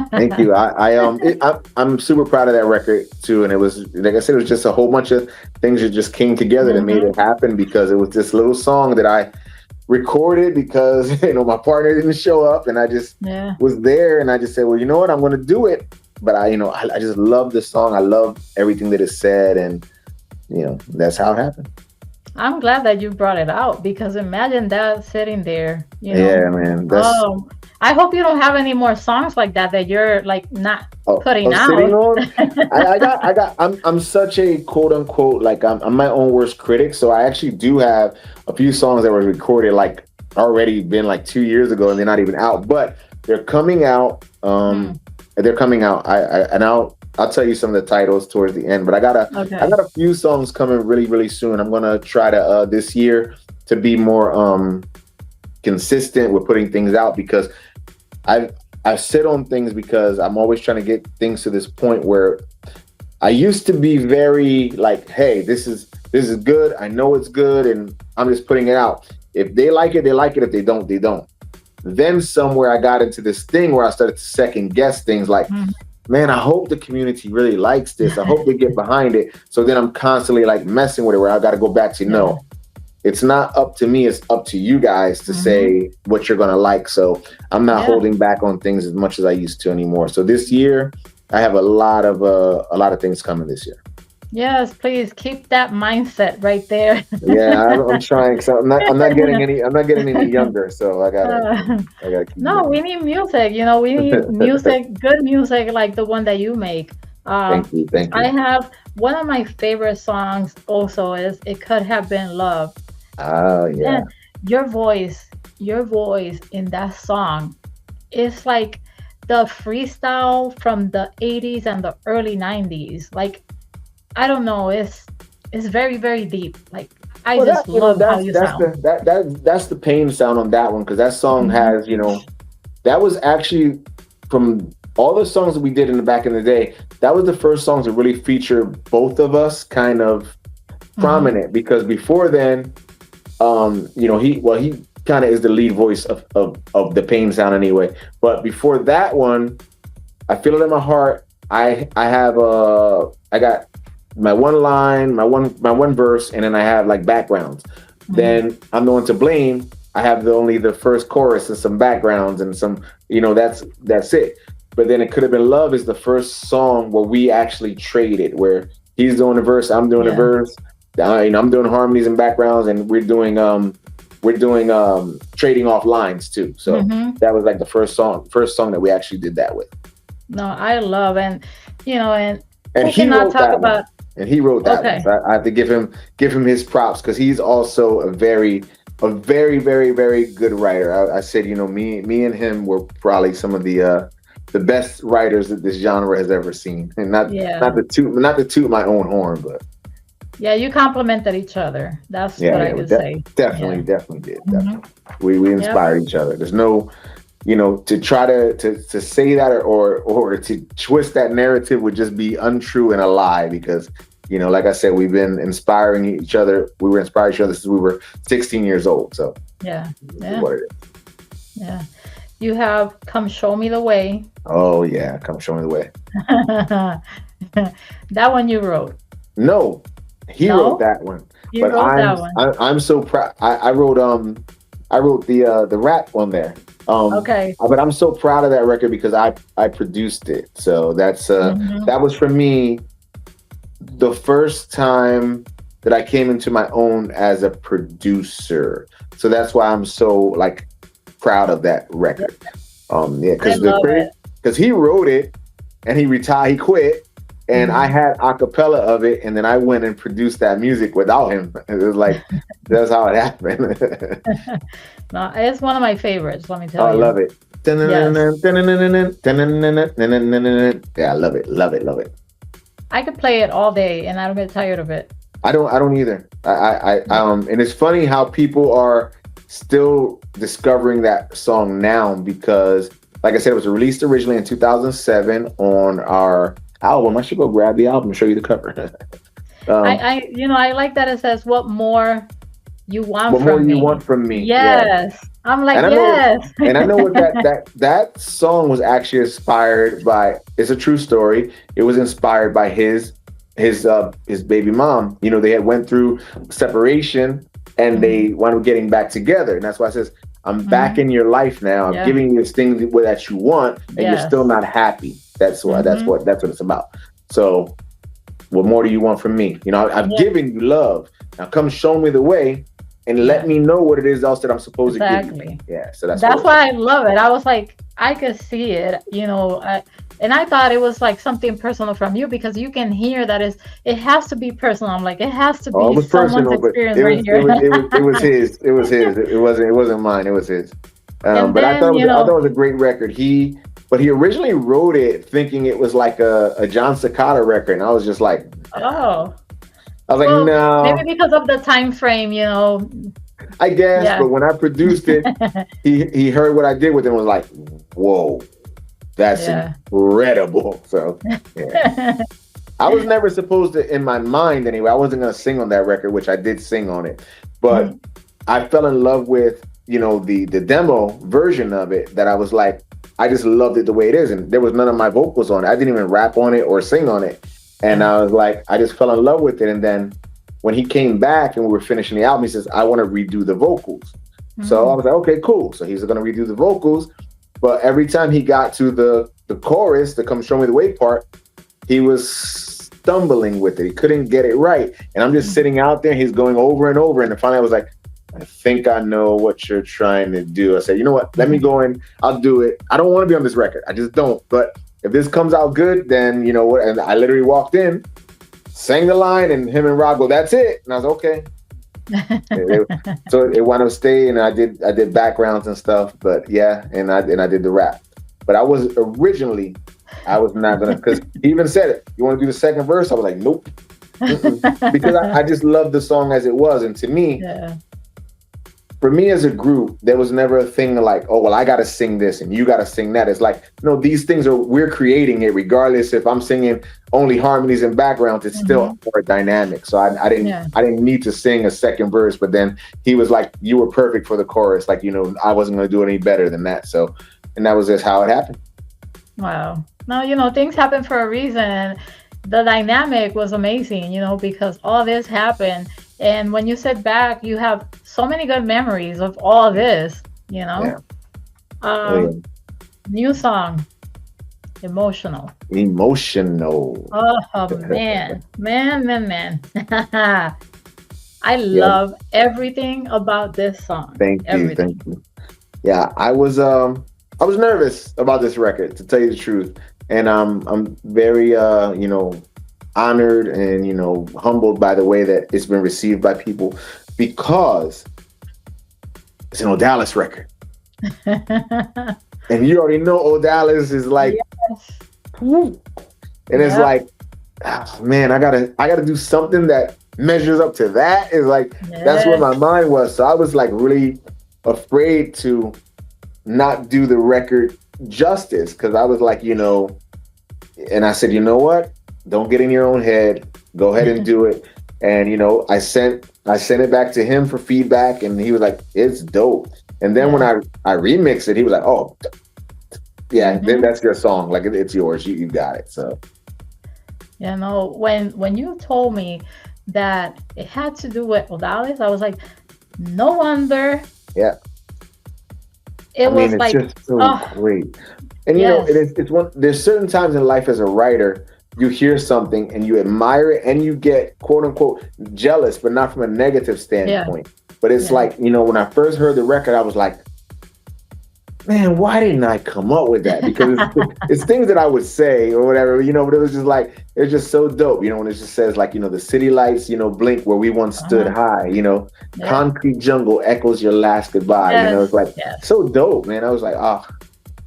Thank you. I'm super proud of that record too. And it was, like I said, it was just a whole bunch of things that just came together that made it happen, because it was this little song that I recorded because my partner didn't show up, and I just was there, and I just said, well, you know what, I'm going to do it. But I just love the song. I love everything that is said, and that's how it happened. I'm glad that you brought it out because imagine that sitting there, Yeah, man. I hope you don't have any more songs like that you're like not putting out. Sitting on. I'm such a quote unquote, like I'm my own worst critic. So I actually do have a few songs that were recorded like already been like 2 years ago, and they're not even out, but they're coming out. They're coming out. I'll tell you some of the titles towards the end, but I got a few songs coming really, really soon. I'm gonna try to this year to be more consistent with putting things out, because I sit on things because I'm always trying to get things to this point where I used to be very like, hey, this is good. I know it's good, and I'm just putting it out. If they like it, they like it. If they don't, they don't. Then somewhere I got into this thing where I started to second guess things like, man, I hope the community really likes this. I hope they get behind it. So then I'm constantly like messing with it, where I got to go back to, no, it's not up to me. It's up to you guys to say what you're going to like. So I'm not holding back on things as much as I used to anymore. So this year I have a lot of things coming this year. Yes, please keep that mindset right there. Yeah, I'm trying. So I'm not getting any younger. So I gotta keep. No, we need music. We need music, good music like the one that you make. Thank you. I have one of my favorite songs. Also, is "It Could Have Been Love." Oh yeah. And your voice in that song is like the freestyle from the 80s and the early 90s. Like, I don't know, it's very, very deep. Like, I just love how you sound. That's the pain sound on that one, because that song has, that was actually from all the songs that we did in the back in the day. That was the first songs that really feature both of us kind of prominent, because before then, he kind of is the lead voice of the pain sound anyway. But before that one, I feel it in my heart. I have I got my one line, my one verse, and then I have like backgrounds. Mhm. Then I'm the one to blame. I have only the first chorus and some backgrounds and some, that's it. But then it could have been love is the first song where we actually traded, where he's doing the verse, I'm doing the Yeah. verse, I'm doing harmonies and backgrounds, and we're doing trading off lines too. So Hmm. that was like the first song that we actually did that with. No, I love, and And who he cannot wrote talk that one. about? And he wrote that one. Okay. So I have to give him his props because he's also a very, very, very good writer. I said, me and him were probably some of the best writers that this genre has ever seen. And not Yeah. not to toot my own horn, but Yeah, you complimented each other. That's yeah, what I yeah, we could say. definitely, Yeah. definitely did. Hmm. Definitely, we Yep. inspired each other. There's no, to try to say that, or to twist that narrative would just be untrue and a lie, because like I said, we've been inspiring each other. We were inspiring each other since we were 16 years old. So Yeah. this is Yeah. what it is. Yeah. You have Come Show Me the Way. Oh yeah, come show me the way. That one you wrote. No, he wrote No? that one, You but wrote I'm that one. I, I'm so proud. I wrote the rap on there. Okay. But I'm so proud of that record because I produced it. So Hmm. that was for me the first time that I came into my own as a producer. So that's why I'm so like proud of that record. Yeah, I love it. because he wrote it and he retired, he quit, and I Hmm. had a cappella of it, and then I went and produced that music without him. It was like that's how it happened. No, it's one of my favorites, let me Oh, tell I you. love it. Yes. Yeah, I love it, love it, love it. I could play it all day and I don't get tired of it. I don't either. And it's funny how people are still discovering that song now because, like I said, it was released originally in 2007 on our album. I should go grab the album and show you the cover. um, I like that it says, "What more you want what more from do you me?" want from me? Yeah, Yes. I'm and like, I know, yes. and I know what that song was actually inspired by. It's a true story. It was inspired by his baby mom. They had went through separation and Hmm. they wound up getting back together, and that's why it says, "I'm back Hmm. in your life now. I'm Yeah. giving you this thing that you want, and you're still Yes. not happy." That's why. That's Hmm. what. That's what it's about. So, what more do you want from me? I've Yeah. given you love. Now come show me the way and let Yeah. me know what it is else that I'm supposed to give you. Exactly. Yeah, so that's what That's it was. why I love it. I was like, I could see it, and I thought it was like something personal from you because you can hear that it has to be personal. I'm like, it has to Oh, it be was someone's personal, but experience it right was it here. was it was it was his. It was his. It wasn't mine. It was his. And But then, I thought it was a great record. But he originally wrote it thinking it was like a John Cicada record, and I was just like, oh, I was like, well, maybe no, because of the time frame. I guess. Yeah. But when I produced it, he heard what I did with it and was like, whoa, that's Yeah. incredible. So yeah, I was never supposed to, in my mind anyway. I wasn't gonna sing on that record, which I did sing on it, but Mhm. I fell in love with the demo version of it. That I was like, I just loved it the way it is, and there was none of my vocals on it. I didn't even rap on it or sing on it, and Yeah. I was like, I just fell in love with it. And then when he came back and we were finishing the album, he says, I want to redo the vocals. So I Mm. was like, okay, cool. So he's gonna redo the vocals, but every time he got to the chorus, the "Come Show Me the Way" part, he was stumbling with it. He couldn't get it right. And I'm just sitting out there. He's going over and over. And then finally I was like, I think I know what you're trying to do. I said, you know what? Let me Mhm. go in. I'll do it. I don't want to be on this record. I just don't. But if this comes out good, then you know what? And I literally walked in, sang the line, and him and Rob go, that's it. And I was okay. So it wound up staying, and I did backgrounds and stuff. But yeah, and I did the rap. But I was not gonna, because he even said it. You want to do the second verse? I was like, nope. Because I just love the song as it was, and to me, Yeah. for me as a group, there was never a thing like, oh well, I gotta sing this and you gotta sing that. It's like, no, these things we're creating it regardless if I'm singing only harmonies and backgrounds, it's still Mhm. more dynamic. So I didn't Yeah. I didn't need to sing a second verse, but then he was like, you were perfect for the chorus. Like, I wasn't gonna do any better than that. So, and that was just how it happened. Wow. No, things happen for a reason. The dynamic was amazing, because all this happened. And when you sit back, you have so many good memories of all this, you know. Yeah. Oh yeah. Um, New song, emotional. Emotional. Oh man, man, man, man. I Yeah. love everything about this song. Thank you. Everything. Thank you. Yeah, I was nervous about this record, to tell you the truth. And I'm very honored and humbled by the way that it's been received by people, because it's an Odalis record. And you already know Odalis is like, Yes. woo. And it's Yep. like, ah, man, I gotta do something that measures up to that. Is like, that's where Yes. my mind was. So I was like really afraid to not do the record justice, because I was like, and I said, you know what? Don't get in your own head. Go ahead and do it. And I sent it back to him for feedback, and he was like, it's dope. And then when Yeah. I remixed it, he was like, oh yeah, then Hmm. that's your song. Like, it's yours. You got it. So When you told me that it had to do with Odalis, I was like, no wonder. yeah, I It mean, was it's like, just so oh, great. And yes. it's one. There's certain times in life as a writer, you hear something and you admire it, and you get quote unquote jealous, but not from a negative Yeah. standpoint. But it's Yeah. like, when I first heard the record, I was like, man, why didn't I come up with that? Because it's things that I would say or whatever, but it was just like, it's just so dope, when it just says like, the city lights, blink where we once stood Uh-huh. high, Yeah. concrete jungle echoes your last goodbye, it's Yes. like Yes. so dope, man. I was like, oh,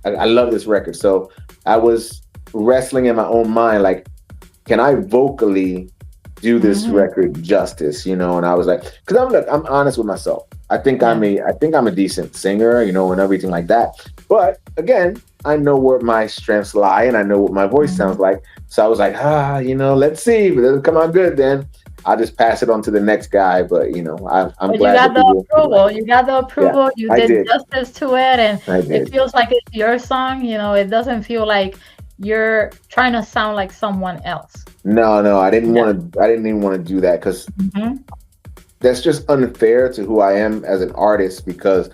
I love this record. So I was wrestling in my own mind, like, can I vocally do this Hmm. record justice? And I was like, because I'm honest with myself. Yeah. I think I'm a decent singer, and everything like that. But again, I know where my strengths lie, and I know what my voice sounds Hmm. like. So I was like, let's see. If it doesn't come out good, then I'll just pass it on to the next guy. But I'm But you glad got that the people like approval. it. You got the Yeah, approval. You I did did. justice to it, and I it did. feels like it's your song. It doesn't feel like you're trying to sound like someone else. No, I didn't Yeah. want to. I didn't even want to do that, because Hmm. that's just unfair to who I am as an artist. Because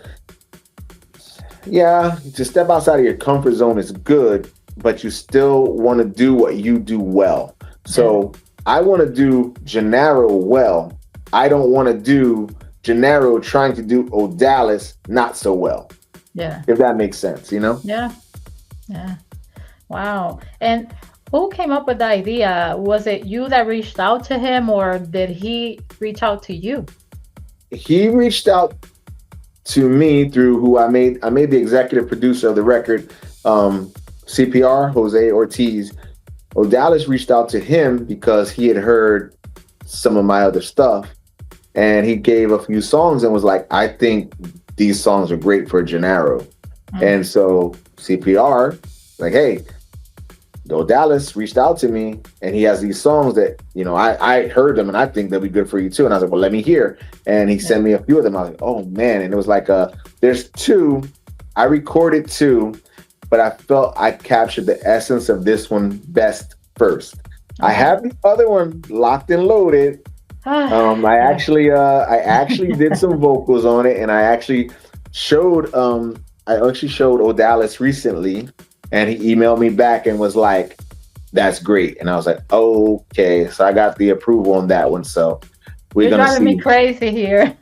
yeah, to step outside of your comfort zone is good, but you still want to do what you do well. Yeah. So I want to do Jenaro well. I don't want to do Jenaro trying to do Odalis not so well. Yeah. If that makes sense. Yeah. Yeah. Wow. And who came up with the idea? Was it you that reached out to him, or did he reach out to you? He reached out to me through who I made the executive producer of the record, CPR, Jose Ortiz. Odalis reached out to him because he had heard some of my other stuff, and he gave a few songs and was like, I think these songs are great for Jenaro. Mm. And so CPR, like, hey, Odalis reached out to me, and he has these songs that, I heard them and I think they'll be good for you too. And I was like, well, let me hear. And he Yeah. sent me a few of them. I was like, oh man. And it was like, there's two, I recorded two, but I felt I captured the essence of this one best first. I Uh-huh. have the other one locked and loaded. Yeah. I actually did some vocals on it, and I actually showed Odalis recently, and he emailed me back and was like, "That's great." And I was like, "Okay." So I got the approval on that one. So we're You're gonna driving me see. crazy here.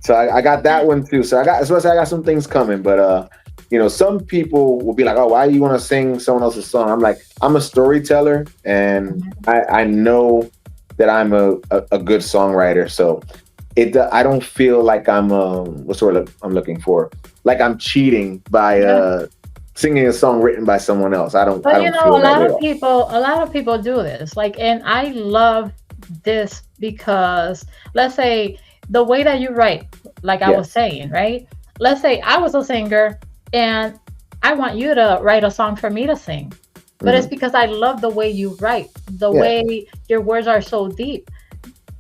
So I got that one too. So I got some things coming, but some people will be like, "Oh, why do you want to sing someone else's song?" I'm like, I'm a storyteller, and I know that I'm a good songwriter. So I don't feel like I'm what sort of I'm looking for, like I'm cheating by Yeah. singing a song written by someone else. I But don't a feel that lot way at of all. people do this. Like, and I love this because, let's say, the way that you write, like I was Yes. saying, right? Let's say I was a singer and I want you to write a song for me to sing. But it's Hmm. because I love the way you write, the Yeah. way your words are so deep,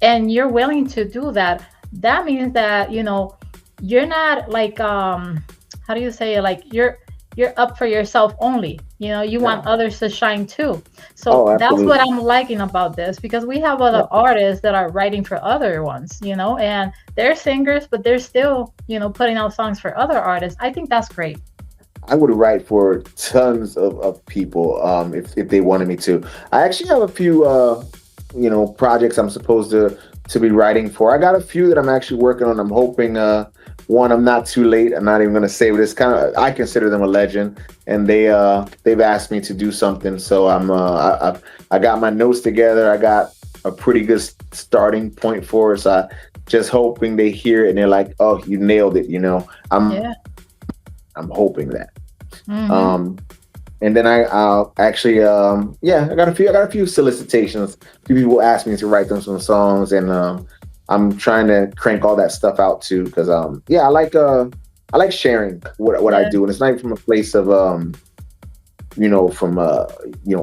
and you're willing to do that. That means that, you're not like, how do you say it? Like, you're up for yourself only. You know, you want Yeah. others to shine too. So Oh, that's what absolutely. I'm liking about this, because we have other Yeah. artists that are writing for other ones, you know, and they're singers, but they're still, you know, putting out songs for other artists. I think that's great. I would write for tons of people if they wanted me to. I actually have a few projects I'm supposed to be writing for. I got a few that I'm actually working on. I'm hoping one I'm not too late. I'm not even gonna say, but it's kind of I consider them a legend, and they've asked me to do something. So I got my notes together. I got a pretty good starting point for it. So I just hoping they hear it and they're like, "Oh, you nailed it." Yeah. I'm hoping that. Mm-hmm. Um, and then I'll actually, I got a few solicitations. A few people asked me to write them some songs, and I'm trying to crank all that stuff out too. Because I like sharing what I Yeah. do, and it's not from a place of from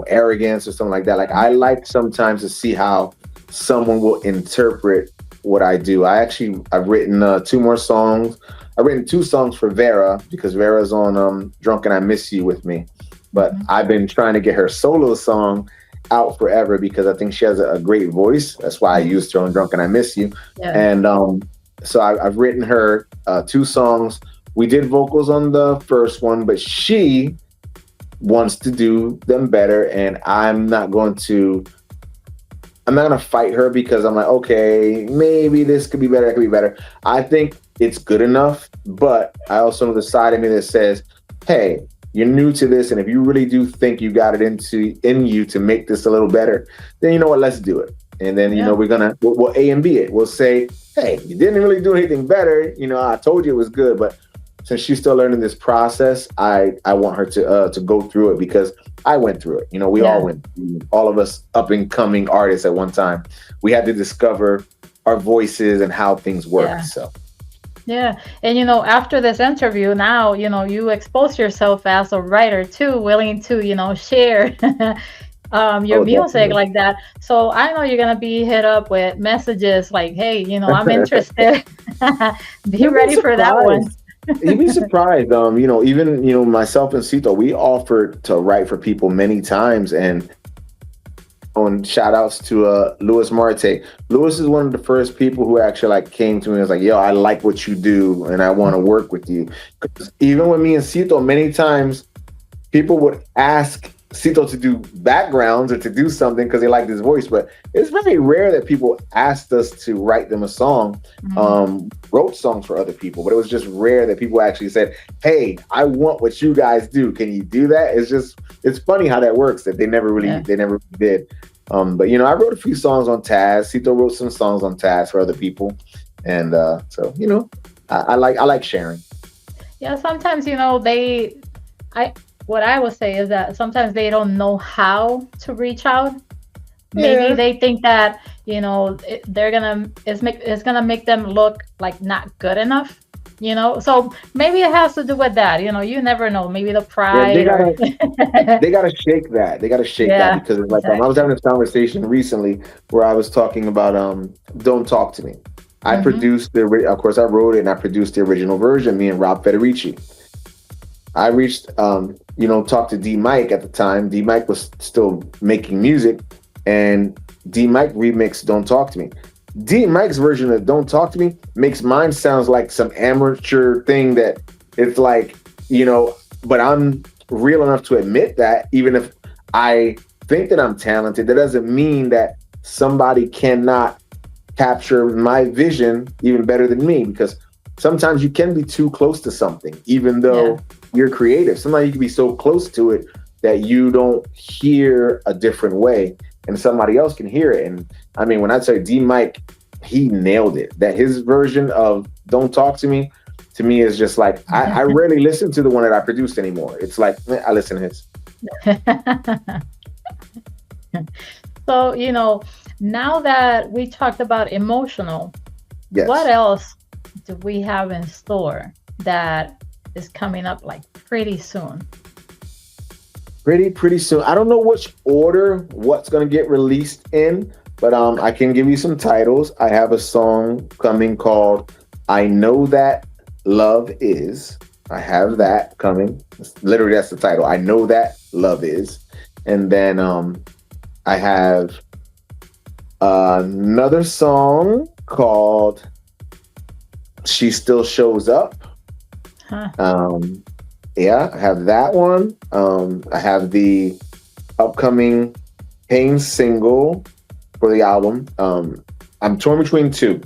arrogance or something like that. Like I like sometimes to see how someone will interpret what I do. I've written two more songs. I've written two songs for Vera because Vera's on Drunk and I Miss You with me. But Mm-hmm. I've been trying to get her solo song out forever because I think she has a great voice. That's why I Mm-hmm. used her on Drunk and I Miss You. Yeah. And so I've written her two songs. We did vocals on the first one, but she wants to do them better, and I'm not gonna fight her because I'm like, okay, maybe this could be better, that could be better. I think it's good enough, but I also know the side of me that says, hey, you're new to this, and if you really do think you got it in you to make this a little better, then you know what, let's do it. And then Yeah. we'll A and B it. We'll say, hey, you didn't really do anything better. I told you it was good, but since she's still learning this process, I want her to go through it because I went through it. We all Yeah. went through it. All of us up and coming artists at one time. We had to discover our voices and how things worked. Yeah. So Yeah. And you know, after this interview, now, you know, you expose yourself as a writer too, willing to, you know, share your oh music definitely. like that. So I know you're gonna be hit up with messages like, hey, you know, I'm interested. Be You'd be ready for that one. surprised. You'd be surprised. Even myself and Cito, we offered to write for people many times, and on shout outs to Louis Marte. Louis is one of the first people who actually like came to me and was like, yo, I like what you do and I want to work with you. 'Cause even with me and Cito, many times people would ask Cito to do backgrounds or to do something because they liked his voice, but it's very rare that people asked us to write them a song. Mhm. Wrote songs for other people, but it was just rare that people actually said, hey, I want what you guys do, can you do that? It's funny how that works, that Yeah. they never did. But I wrote a few songs on Taz. Cito wrote some songs on Taz for other people, and so I like sharing. Yeah, sometimes, you know, I, what I would say is that sometimes they don't know how to reach out. Maybe Yeah. they think that, you know, it's gonna make them look like not good enough, you know. So maybe it has to do with that. You know, you never know. Maybe the Yeah, pride or they gotta shake that. They gotta shake that yeah, because it's like I was exactly. having this conversation recently where I was talking about "Don't Talk to Me." I Hmm. produced of course, I wrote it and I produced the original version. Me and Rob Federici. I reached, talked to D Mike at the time. D Mike was still making music, and D Mike remixed "Don't Talk to Me." D Mike's version of "Don't Talk to Me" makes mine sounds like some amateur thing that it's like, but I'm real enough to admit that even if I think that I'm talented, that doesn't mean that somebody cannot capture my vision even better than me because sometimes you can be too close to something, even Yeah. though you're creative. Sometimes you can be so close to it that you don't hear a different way and somebody else can hear it. And I mean, when I say D Mike, he nailed it. That his version of Don't Talk to me is just like, I rarely listen to the one that I produced anymore. It's like, I listen to his. So, you know, now that we talked about emotional, what Yes. else do we have in store that is coming up like pretty soon? Pretty soon. I don't know which order what's gonna get released in, but I can give you some titles. I have a song coming called "I Know That Love Is." I have that coming. Literally, that's the title. I know that love is, and then I have another song called "She Still Shows Up." Huh. Um, yeah, I have that one. I have the upcoming Pain single for the album. I'm torn between two,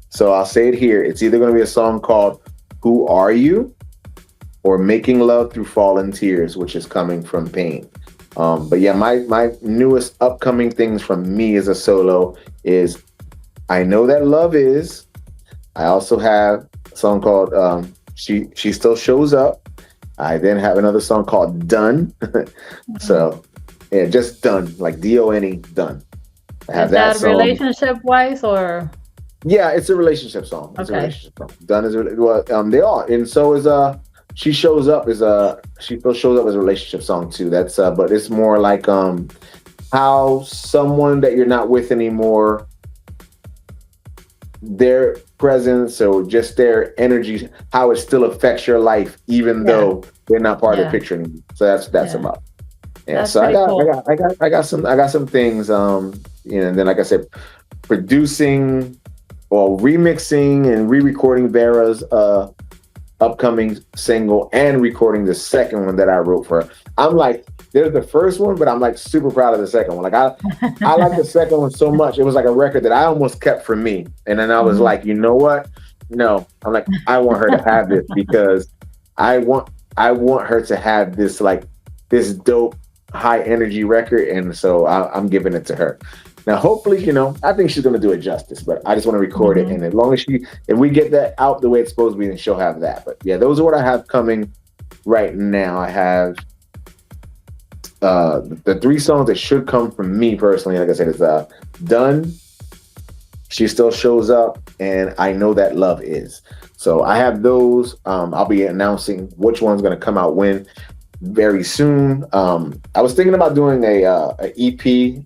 so I'll say it here. It's either going to be a song called "Who Are You" or "Making Love Through Fallen Tears," which is coming from Pain. But yeah, my newest upcoming things from me as a solo is "I Know That Love Is." I also have a song called "She Still Shows Up." I then have another song called "Done." Mhm. So yeah, just "Done," like DONE, done. I have Is that that song. relationship wise or Yeah, it's a relationship song. It's a okay? relationship song. Done is well, they are, and so is "She Shows Up" is "She Still Shows Up" as a relationship song too. That's but it's more like how someone that you're not with anymore, their presence or just their energy, how it still affects your life, even Yeah, though they're not part of the yeah, picture anymore. So that's yeah. about. Yeah. That's So pretty cool. I got some things. And then like I said, producing or remixing and re-recording Vera's upcoming single and recording the second one that I wrote for her. I'm like, there's the first one, but I'm like super proud of the second one. Like I like the second one so much. It was like a record that I almost kept for me. And then I was Mhm. like, you know what? No. I'm like, I want her to have this because I want I want her to have this like this dope high energy record. And so I'm giving it to her. Now, hopefully, I think she's going to do it justice, but I just want to record it. Mhm. And as long as if we get that out the way it's supposed to be, then she'll have that. But yeah, those are what I have coming right now. I have the three songs that should come from me personally. Like I said, is "Done," "She Still Shows Up," and "I Know That Love Is." So I have those. I'll be announcing which one's going to come out when very soon. I was thinking about doing a EP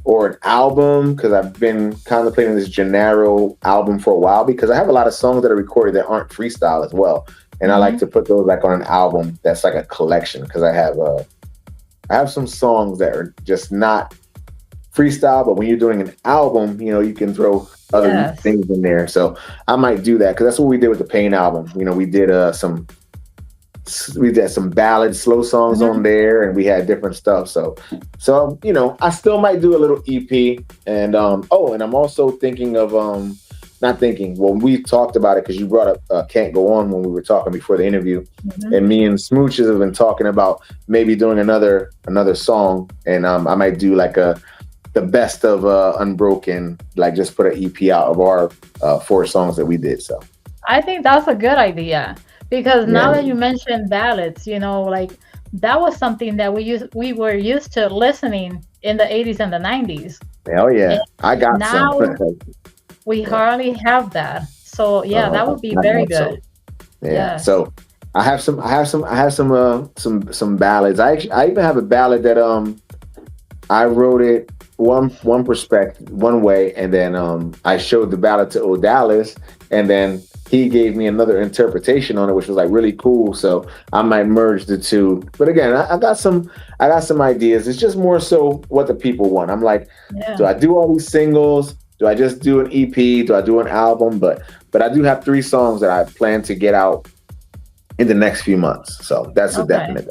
or an album because I've been contemplating this Jenaro album for a while because I have a lot of songs that are recorded that aren't freestyle as well, and I like Mhm. to put those like on an album that's like a collection because I have some songs that are just not freestyle, but when you're doing an album, you can throw other Yes. things in there. So I might do that because that's what we did with the Pain album. We did some ballads, slow songs on Mhm. there, and we had different stuff. So I still might do a little EP, and and I'm also thinking of not thinking. Well, we talked about it because you brought up "Can't Go On" when we were talking before the interview, Mhm. and me and Smooches have been talking about maybe doing another song, and I might do like the best of Unbroken, like just put an EP out of our four songs that we did. So I think that's a good idea because yeah, now that you mentioned ballads, like that was something that we were used to listening in the 80s and the 90s. hell And yeah, I got some. now we Yeah. hardly have that. So yeah, that would be I very have some. good. Yeah. Yes. So I have some ballads. I even have a ballad that I wrote it one perspective one way, and then I showed the ballad to Odalis, and then he gave me another interpretation on it, which was like really cool. So I might merge the two. But again, I got some ideas. It's just more so what the people want. I'm like, do Yeah. I do all these singles? Do I just do an EP? Do I do an album? But I do have three songs that I plan to get out in the next few months. So that's a Okay. definite.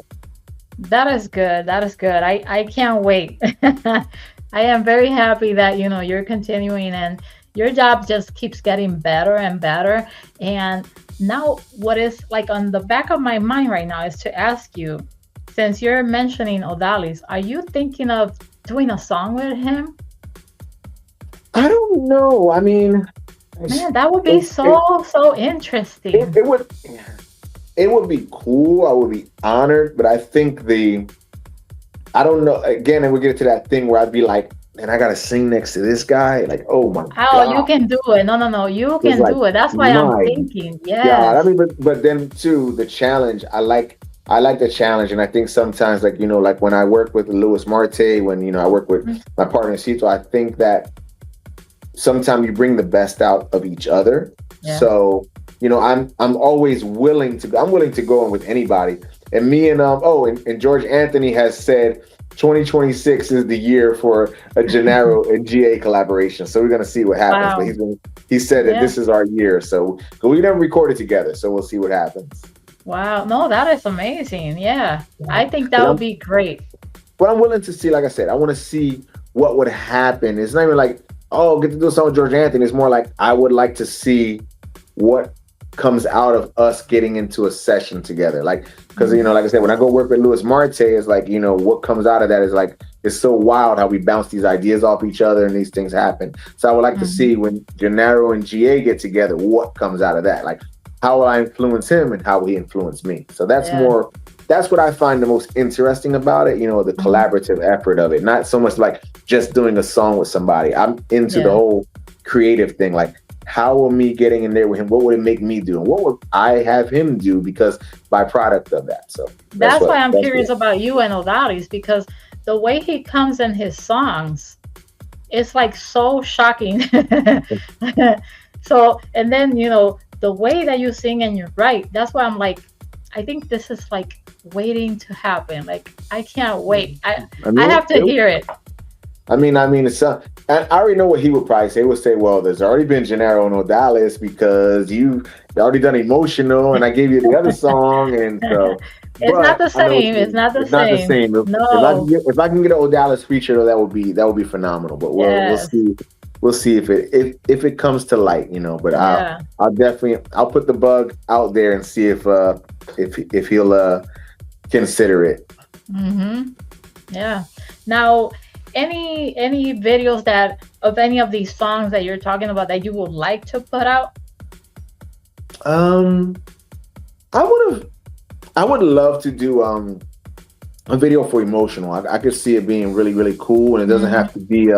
That is good. That is good. I can't wait. I am very happy that you're continuing and your job just keeps getting better and better. And now what is like on the back of my mind right now is to ask you, since you're mentioning Odalis, are you thinking of doing a song with him? I don't know. I mean, Man, that would be it, it, so it, interesting. it would it would be cool. I would be honored, but I think I don't know. Again, and we get to that thing where I'd be like, man, I gotta sing next to this guy. Like, oh my Oh, you god, can do it. No, no, no. You it's can like do it. That's why I'm my thinking. god. I Yes. mean, but then too, the challenge. I like the challenge, and I think sometimes, like like when I work with Louis Marte, when I work with Mhm. my partner Cito, I think that sometimes you bring the best out of each other. Yeah. So I'm always willing to. I'm willing to go in with anybody. And me and and George Anthony has said 2026 is the year for a Jenaro and GA collaboration. So we're gonna see what happens. But Wow. he said that Yeah. this is our year. So we never recorded together. So we'll see what happens. Wow. No, that is amazing. Yeah. I think that But would be great. I'm willing to see. Like I said, I want to see what would happen. It's not even like, oh, get to do a song with George Anthony. It's more like I would like to see what comes out of us getting into a session together. Like, because like I said, when I go work with Louis Marte, it's like, what comes out of that is like, it's so wild how we bounce these ideas off each other and these things happen. So I would like to Mhm. see when Jenaro and GA get together, what comes out of that. Like, how will I influence him and how will he influence me? So Yeah. that's what I find the most interesting about it, the Mhm. collaborative effort of it. Not so much like just doing a song with somebody. I'm into the Yeah. whole creative thing. Like, how will me getting in there with him, what would it make me do? And what would I have him do because byproduct of that? So That's why I'm that's curious what. about you and Odalis because the way he comes in his songs, it's like so shocking. So, and then, the way that you sing and you write, that's why I'm like, I think this is like waiting to happen. Like, I can't wait. I I mean, have to hear it. it's and I already know what he would probably say. He would say, "Well, there's already been Jenaro and Odalis because you already done emotional, and I gave you the other song, and so." It's not But the I know what same. you It's mean. not the It's not the same. same. No. If I can get an Odalis feature, though, that would be phenomenal. But we'll Yes. see. We'll see if it comes to light. But Yeah. I'll definitely I'll put the bug out there and see if he'll consider it. Mm-hmm. Yeah. Now, any videos that of any of these songs that you're talking about that you would like to put out? Um, I would have. I would love to do a video for emotional. I could see it being really really cool, and it doesn't Hmm. have to be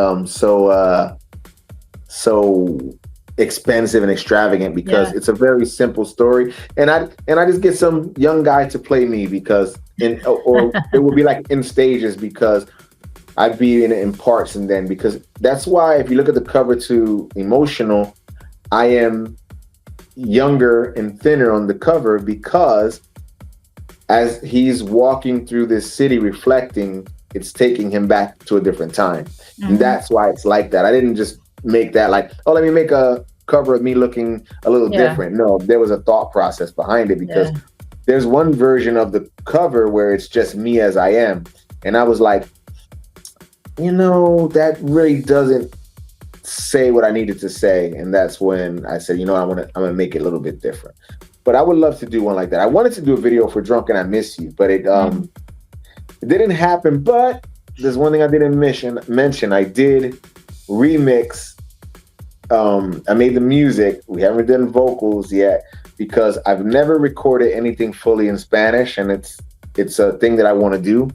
so expensive and extravagant because Yeah. it's a very simple story. And I just get some young guy to play me because or it would be like in stages because I'd be in parts and then because that's why if you look at the cover to emotional, I am younger and thinner on the cover because as he's walking through this city reflecting, it's taking him back to a different time. And Hmm. that's why it's like that. I didn't just make that like, oh, let me make a cover of me looking a little Yeah. different. No, there was a thought process behind it because Yeah. there's one version of the cover where it's just me as I am. And I was like, that really doesn't say what I needed to say. And that's when I said, I'm gonna make it a little bit different. But I would love to do one like that. I wanted to do a video for Drunk and I Miss You, but Hmm. it didn't happen. But there's one thing I didn't mention. I did remix. I made the music. We haven't done vocals yet because I've never recorded anything fully in Spanish, and it's a thing that I want to do.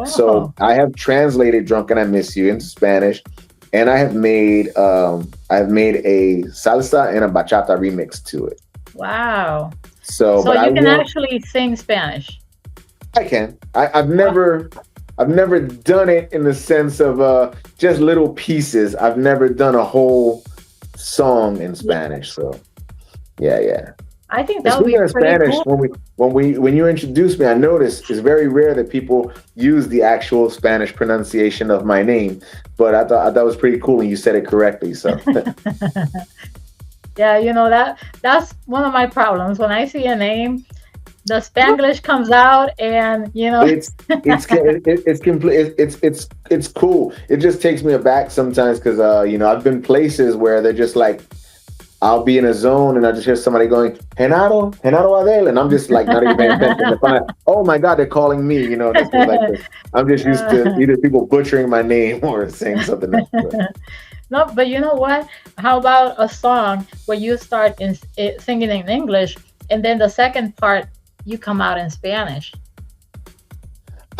So Oh, I have translated "Drunk and I Miss You" into Spanish, and I've made a salsa and a bachata remix to it. wow. So, So but I you can want actually sing Spanish. I can. I've Wow. never done it in the sense of just little pieces. I've never done a whole song in Yeah. Spanish. So yeah, yeah. I think And that would speaking be of pretty Spanish, cool. when you introduced me, I noticed it's very rare that people use the actual Spanish pronunciation of my name. But I thought it was pretty cool and you said it correctly. So Yeah, that's one of my problems. When I see a name, the Spanglish comes out, and it's it's complete. It's cool. It just takes me aback sometimes because I've been places where they're just like I'll be in a zone and I just hear somebody going, Genaro, Genaro Vadell, and I'm just like not even paying attention. To find out, oh my God, they're calling me, just because like I'm just used to Uh, either people butchering my name or saying something else. But no, but you know what? How about a song where you start singing in English, and then the second part you come out in Spanish?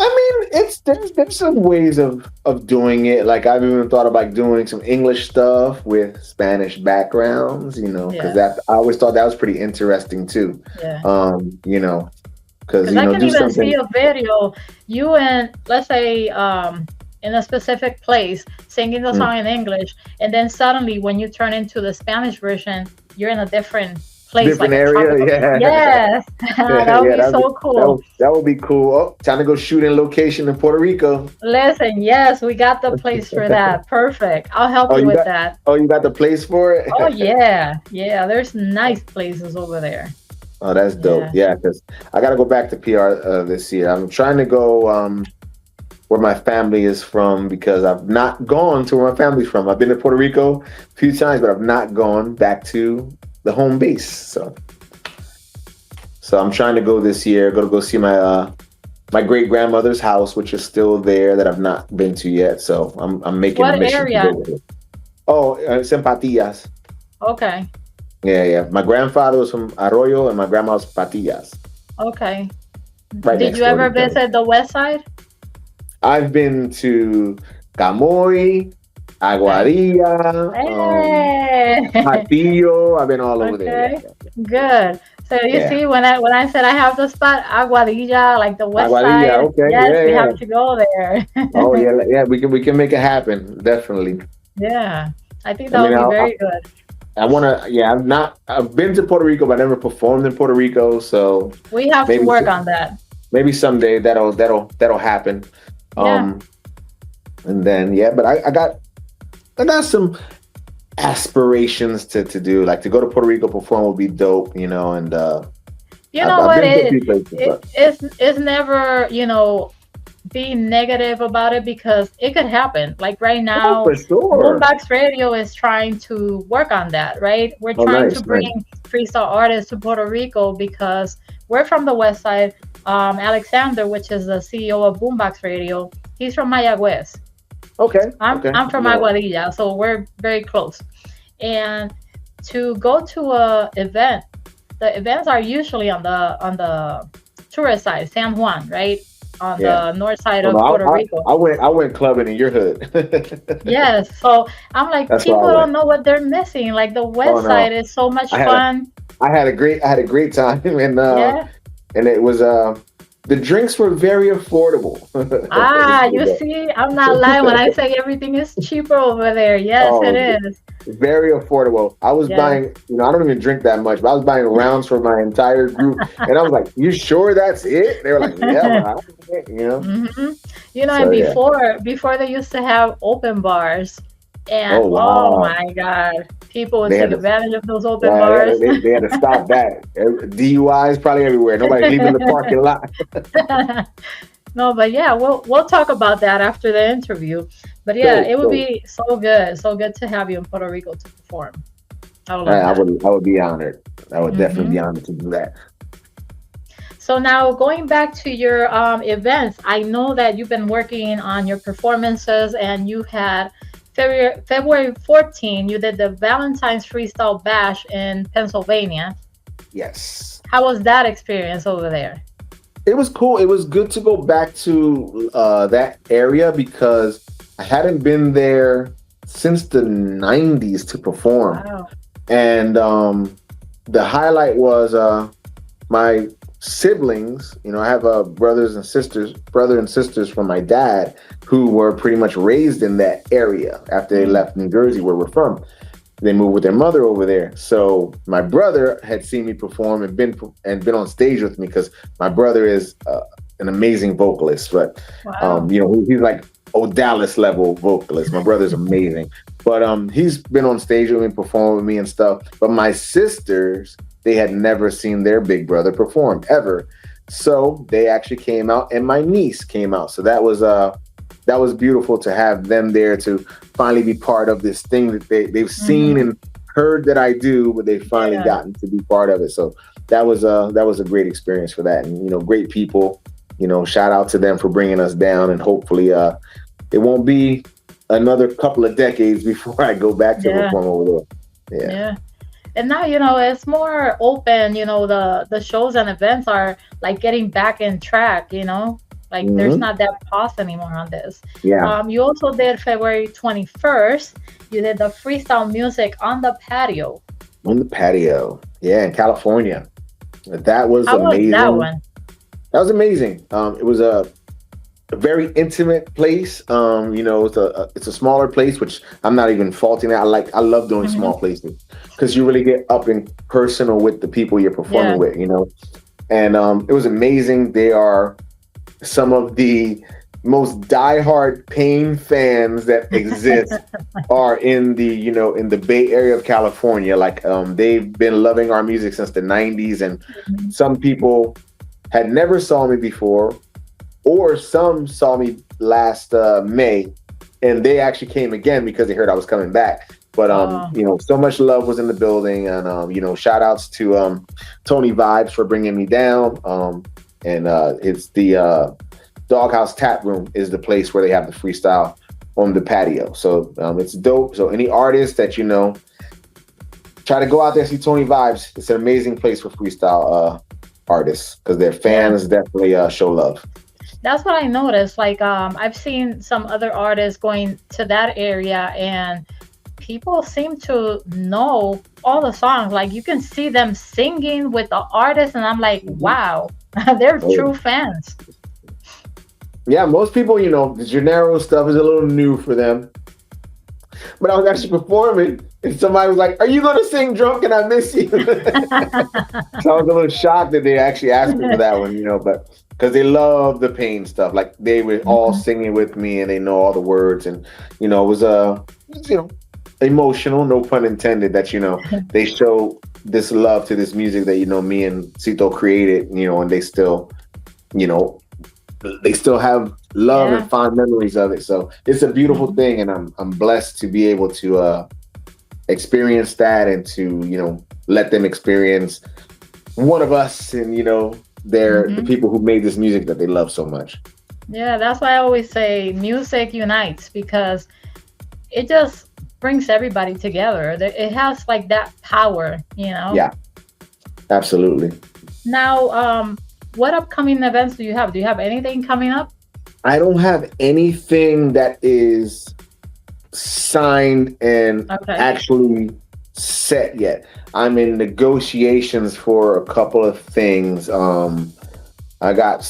I mean, there's some ways of doing it. Like I've even thought about doing some English stuff with Spanish backgrounds, because Yeah, that I always thought that was pretty interesting too. yeah. Because Because I can do even see something. a video you in, let's say, in a specific place singing the Mm. song in English, and then suddenly when you turn into the Spanish version, you're in a different. place, Different like a area, tropical. yeah. Yes, that would Yeah, be so cool. that would be cool. Oh, time to go shoot in location in Puerto Rico. Listen, yes, we got the place for that. Perfect. I'll help Oh, you you with got that. oh, you got the place for Oh it? yeah, yeah. There's nice places over there. Oh, that's dope. Yeah. Yeah, because I got to go back to PR this year. I'm trying to go where my family is from because I've not gone to where my family's from. I've been to Puerto Rico a few times, but I've not gone back to the home base. So I'm trying to go this year. Go see my great grandmother's house, which is still there that I've not been to yet. So I'm making a What mission to area? go there. Oh, it's in Patillas. Okay. Yeah, yeah. My grandfather was from Arroyo, and my grandma was Patillas, Okay. right Did next you door to ever each other. visit the west side? I've been to Camoy, Okay. Aguadilla, Hey. Patillo. I've been all over there. Yeah, Okay. Good. So you yeah. see, when I said I have the spot, Aguadilla, like the west Aguadilla. side, Okay. yes, Yeah, we yeah. have to go there. Oh, yeah, yeah. We can make it happen. Definitely. Yeah. I think I that mean, would be very good. I want to. Yeah, I've been to Puerto Rico, but I never performed in Puerto Rico. So We have to maybe work on that. maybe someday that'll happen. Yeah. Um, and then yeah, but I got some aspirations to do. Like to go to Puerto Rico perform would be dope, and You I've, know I've what? been to a few places, but It's never, be negative about it because it could happen. Like right oh, now, for sure. Boombox Radio is trying to work on that, right? We're Oh, trying to nice, nice. bring freestyle artists to Puerto Rico because we're from the west side. Alexander, which is the CEO of Boombox Radio, he's from Mayagüez. Okay, I'm okay. I'm from Aguadilla, so we're very close. And to go to a event, the events are usually on the tourist side, San Juan, right? On Yeah. the north side Oh no, of Puerto Rico. I went clubbing in your hood. Yes. So I'm like, That's where I people don't went. know what they're missing. Like the Oh west no, side is so much I had a fun. I had a great time, Yeah. and it was the drinks were very affordable. Ah, you see, I'm not lying when I say everything is cheaper over there. Yes, it Oh, is. very affordable. I was Yes. buying, I don't even drink that much, but I was buying rounds for my entire group, and I was like, "You sure that's it?" They were like, "Yeah, well, hmm and So yeah. before they used to have open bars, and Oh oh wow. my God, people would They take had to, advantage of those open yeah, bars. they had to stop that. DUIs probably everywhere. Nobody's leaving the parking lot. No, but yeah, we'll talk about that after the interview. But yeah, Dope, it would dope. be so good to have you in Puerto Rico to perform. I would love I that. would be honored. I would definitely hmm be honored to do that. So now going back to your events, I know that you've been working on your performances, and you had February 14. You did the Valentine's Freestyle Bash in Pennsylvania. Yes. How was that experience over there? It was cool. It was good to go back to that area because I hadn't been there since the 90s to perform. Wow. And the highlight was my siblings. I have brother and sisters from my dad who were pretty much raised in that area after they Mm. left New Jersey, where we're from. They moved with their mother over there. So my brother had seen me perform and been on stage with me because my brother is an amazing vocalist. But Wow. he's like Dallas level vocalist. My brother's amazing. But he's been on stage with me, performing with me and stuff. But my sisters, they had never seen their big brother perform ever. So they actually came out, and my niece came out. So that was beautiful to have them there to finally be part of this thing that they've seen hmm and heard that I do, but they've finally Yeah. gotten to be part of it. So that was a great experience for that, and great people. Shout out to them for bringing us down, and hopefully it won't be another couple of decades before I go back to Yeah. perform over there. Yeah. Yeah. And now, it's more open, the shows and events are like getting back in track, like there's Hmm. not that pause anymore on this. Yeah. You also did February 21st, you did the freestyle music on the patio. On the patio. Yeah, in California. That was How was that amazing. one? That was amazing. It was a very intimate place. It's a smaller place, which I'm not even faulting that. I love doing Hmm. small places because you really get up and personal with the people you're Yeah. performing with. And it was amazing. They are some of the most diehard Pain fans that exist are in the Bay Area of California. Like they've been loving our music since the 90s, and Mhm. some people had never saw me before, or some saw me last May, and they actually came again because they heard I was coming back. But Oh, so much love was in the building, and shout outs to Tony Vibes for bringing me down. And it's the Doghouse Tap Room is the place where they have the freestyle on the patio. So it's dope. So any artists that try to go out there, see Tony Vibes. It's an amazing place for freestyle artists because their yeah. fans definitely show love. That's what I noticed. Like, I've seen some other artists going to that area, and people seem to know all the songs. Like, you can see them singing with the artist, and I'm like, Mhm. wow, they're Oh, true fans. yeah, most people, the Jenaro stuff is a little new for them. But I was actually performing, and somebody was like, "Are you going to sing drunk and I miss you?" So I was a little shocked that they actually asked me for that one, but because they love the Pain stuff. Like they were all Mhm. singing with me and they know all the words. And, it was, emotional, no pun intended, that, they show this love to this music that, me and Cito created, and you know, they still have love and Yeah. fond memories of it. So it's a beautiful Mhm. thing, and I'm blessed to be able to experience that and to let them experience one of us, and they're the Mhm. people who made this music that they love so much. Yeah, that's why I always say music unites because it just brings everybody together. It has like that power, you know. Yeah, absolutely. Now, what upcoming events do you have? Do you have anything coming up? I don't have anything that is signed and Okay. actually set yet. I'm in negotiations for a couple of things. I got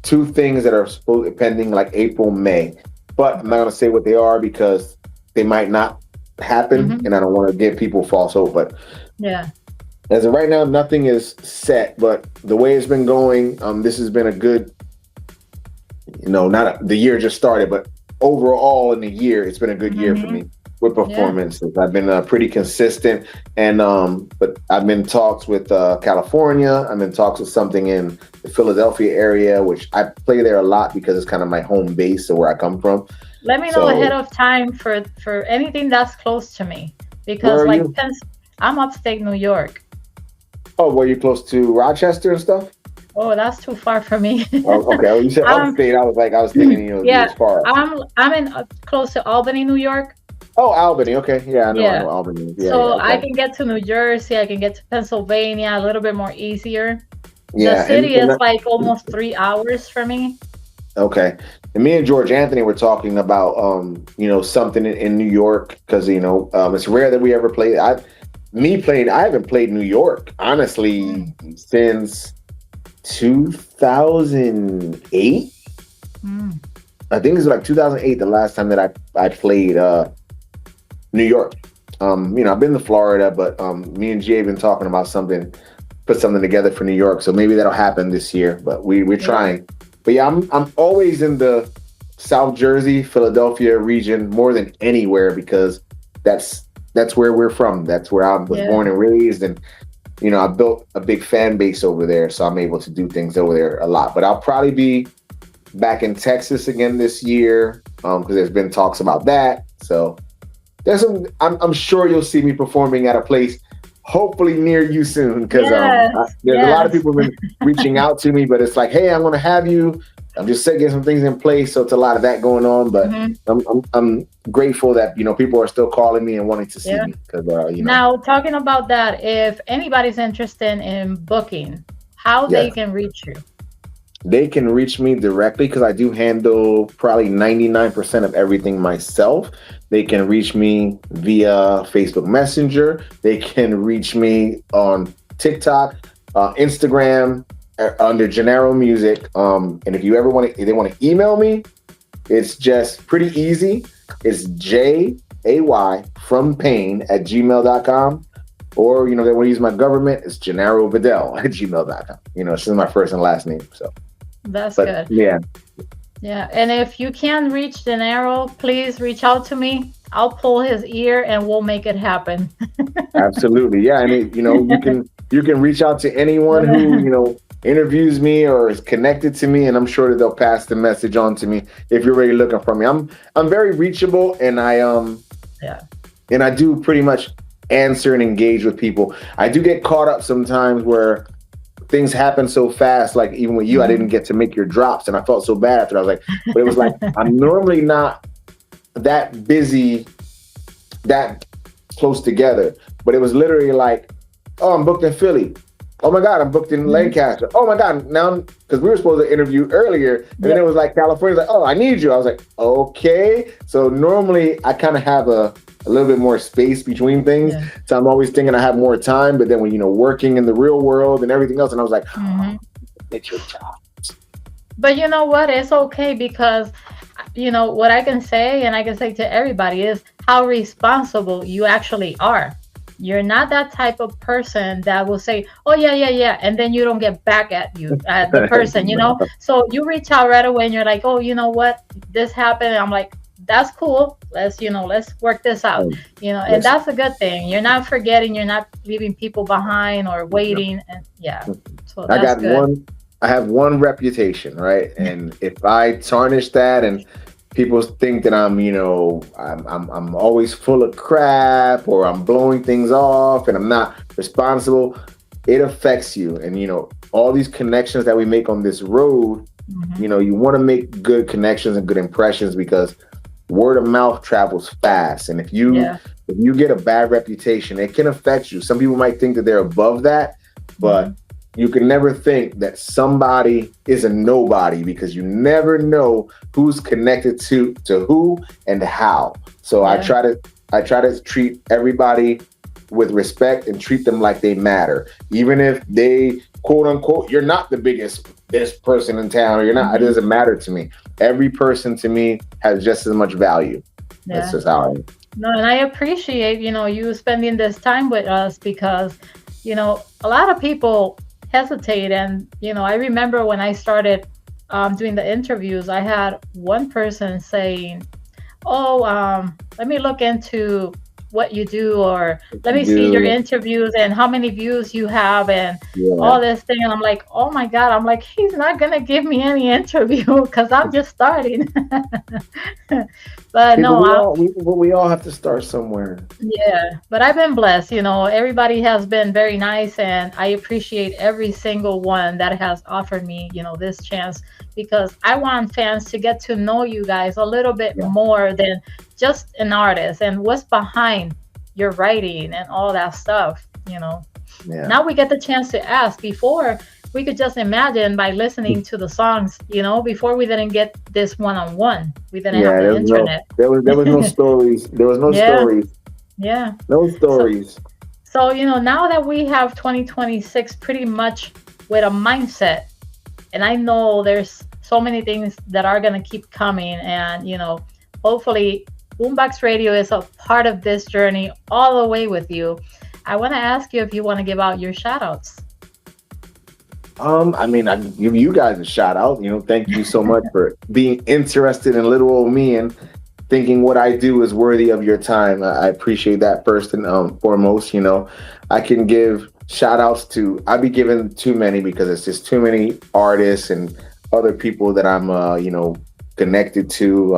two things that are supposed pending, like April, May, but I'm not Okay. gonna say what they are because they might not happen, Hmm. and I don't want to give people false hope. But Yeah. as of right now, nothing is set. But the way it's been going, this has been a good, not the year just started, but overall in the year, it's been a good year for Hmm. me with Yeah. performances. I've been pretty consistent, and but I've been in talks with California. I'm in talks with something in the Philadelphia area, which I play there a lot because it's kind of my home base of where I come from. Let me know ahead So of time for anything that's close to me where because are like you? I'm upstate New York. Oh, were you close to Rochester and stuff? Oh, that's too far for me. Oh, okay. Well, you said um, upstate. I was thinking, you yeah, was far. I'm in close to Albany, New York. Oh, Albany. Okay, yeah, I Yeah. know Albany. Yeah, yeah. So I Okay. can get to New Jersey, I can get to Pennsylvania a little bit more easier. The Yeah, city is like almost 3 hours for me. okay. And me and George Anthony were talking about something in New York because it's rare that we ever play. I haven't played New York honestly Mm, since 2008. mm, I think it's like 2008 the last time that I played New York. I've been to Florida, but me and Jay have been talking about put something together for New York. So maybe that'll happen this year. But we're yeah. trying. But yeah, I'm always in the South Jersey, Philadelphia region more than anywhere because that's where we're from. That's where I was Yeah. born and raised, and I built a big fan base over there, so I'm able to do things over there a lot. But I'll probably be back in Texas again this year because there's been talks about that. So I'm sure you'll see me performing at a place hopefully near you soon because Yes. there's a lot of Yes. people who've been reaching out to me, but it's like, hey, I'm going to have you. I'm just getting some things in place, so it's a lot of that going on. But Hmm. I'm grateful that people are still calling me and wanting to see Yeah. me because Now, talking about that, if anybody's interested in booking, how they yes, can reach you. they can reach me directly because I do handle probably 99% of everything myself. They can reach me via Facebook Messenger. They can reach me on TikTok, Instagram. under Jenaro Music. And if you ever want to, if they want to email me, it's just pretty easy. It's JAY from pain at gmail.com. Or, they want to use my government, it's Jenaro Vadell at gmail.com. This is my first and last name. So That's good. Yeah. Yeah. And if you can reach Jenaro, please reach out to me. I'll pull his ear and we'll make it happen. Absolutely. Yeah. And you can reach out to anyone who, interviews me or is connected to me, and I'm sure that they'll pass the message on to me if you're really looking for me. I'm very reachable, and I do pretty much answer and engage with people. I do get caught up sometimes where things happen so fast, like even with you, I didn't get to make your drops, and I felt so bad after. I was like, but it was like, I'm normally not that busy, that close together, but it was literally like, oh, I'm booked in Philly. Oh my God, I'm booked in Lancaster. Oh my God, now, because we were supposed to interview earlier, and then it was like California's like, oh, I need you. I was like, okay. So normally I kind of have a little bit more space between things. Yeah. So I'm always thinking I have more time, but then when, working in the real world and everything else, and I was like, it's your job. But you know what? It's okay, because, what I can say, and I can say to everybody, is how responsible you actually are. You're not that type of person that will say, oh, yeah, and then you don't get back at the person, So you reach out right away and you're like, oh, you know what? This happened. And I'm like, that's cool. Let's work this out, and that's a good thing. You're not forgetting, you're not leaving people behind or waiting. And so that's good. I have one reputation, right? And if I tarnish that and people think that I'm always full of crap, or I'm blowing things off and I'm not responsible, it affects you. And, all these connections that we make on this road, you want to make good connections and good impressions, because word of mouth travels fast. And if you get a bad reputation, it can affect you. Some people might think that they're above that, but you can never think that somebody is a nobody, because you never know who's connected to who and how. So I try to treat everybody with respect and treat them like they matter, even if they, quote unquote, you're not the biggest person in town, or you're not. It doesn't matter to me. Every person to me has just as much value. Yeah. That's just how I am. No, and I appreciate you spending this time with us, because a lot of people hesitate. And I remember when I started doing the interviews, I had one person saying, oh, let me look into what you do, or let me see your interviews and how many views you have, and all this thing. And I'm like, oh my God, I'm like, he's not gonna give me any interview because I'm just starting. But we all have to start somewhere. Yeah, but I've been blessed. Everybody has been very nice, and I appreciate every single one that has offered me, this chance, because I want fans to get to know you guys a little bit more than just an artist and what's behind your writing and all that stuff. Now we get the chance to ask. Before, we could just imagine by listening to the songs. Before, we didn't get this one-on-one. We didn't have the internet. There was no stories. There was no stories. Yeah. No stories. So now that we have 2026 pretty much with a mindset, and I know there's so many things that are going to keep coming, and hopefully Boombox Radio is a part of this journey all the way with you. I want to ask you if you want to give out your shout outs. I can give you guys a shout out. Thank you so much for being interested in little old me and thinking what I do is worthy of your time. I appreciate that first and foremost. I can give shout outs to, I'd be giving too many, because it's just too many artists and other people that I'm, connected to.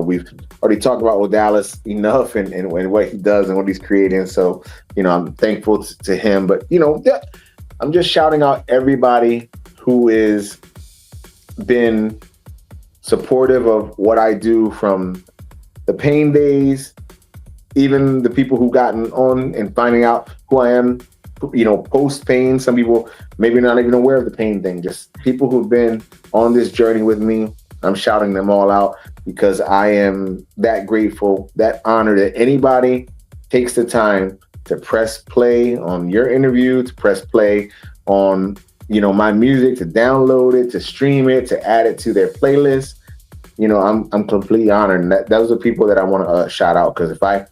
We've already talked about Dallas enough and what he does and what he's creating. So, I'm thankful to him. But, I'm just shouting out everybody who is been supportive of what I do, from the pain days, even the people who gotten on and finding out who I am, post pain. Some people maybe not even aware of the pain thing, just people who've been on this journey with me. I'm shouting them all out, because I am that grateful, that honored that anybody takes the time to press play on your interview, to press play on my music, to download it, to stream it, to add it to their playlist. I'm completely honored. And those are people that I want to shout out, because if I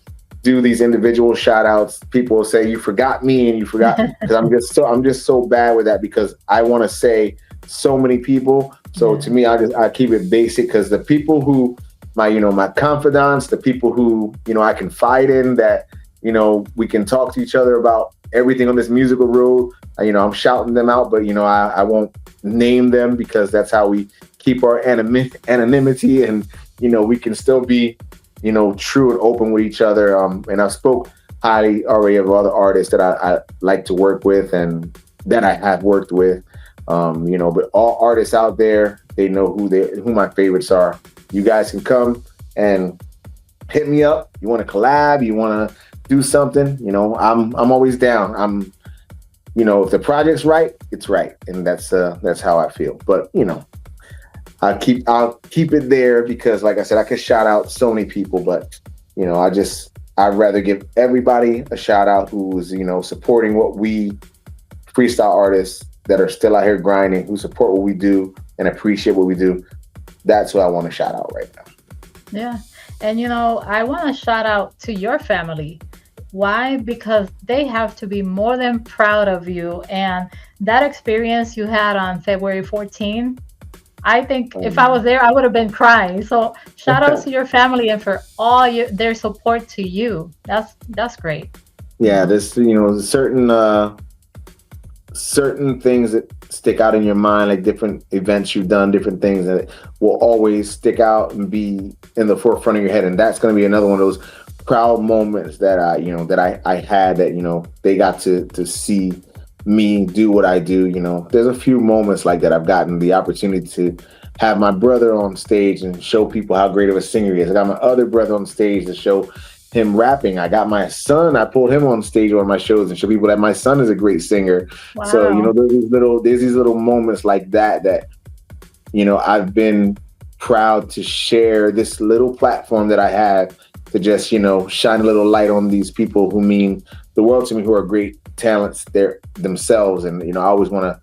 do these individual shout outs, people will say you forgot me and you forgot, because I'm just so bad with that, because I want to say so many people. So Yeah. to me, I keep it basic, because the people who my confidants, the people who I confide in, that we can talk to each other about everything on this musical road. I'm shouting them out, but I won't name them, because that's how we keep our anonymity, and we can still be true and open with each other. And I've spoke highly already of other artists that I like to work with, and that I have worked with. But all artists out there, they know who my favorites are. You guys can come and hit me up. You want to collab? You want to do something? I'm always down. If the project's right, it's right, and that's how I feel. But I'll keep it there, because, like I said, I could shout out so many people, but I'd rather give everybody a shout out who's supporting what we freestyle artists that are still out here grinding, who support what we do and appreciate what we do. That's who I want to shout out right now. Yeah. And I want to shout out to your family. Why? Because they have to be more than proud of you. And that experience you had on February 14th, I think if I was there, I would have been crying. So shout out to your family and for all their support to you. That's great. You Yeah, know? there's certain things that stick out in your mind, like different events you've done, different things that will always stick out and be in the forefront of your head. And that's going to be another one of those proud moments that I had, that they got to see me do what I do. There's a few moments like that. I've gotten the opportunity to have my brother on stage and show people how great of a singer he is. I got my other brother on stage to show him rapping. I got my son. I pulled him on stage on my shows and show people that my son is a great singer. So Wow. there's these little moments like that I've been proud to share this little platform that I have, to just shine a little light on these people who mean the world to me, who are great talents themselves. And I always want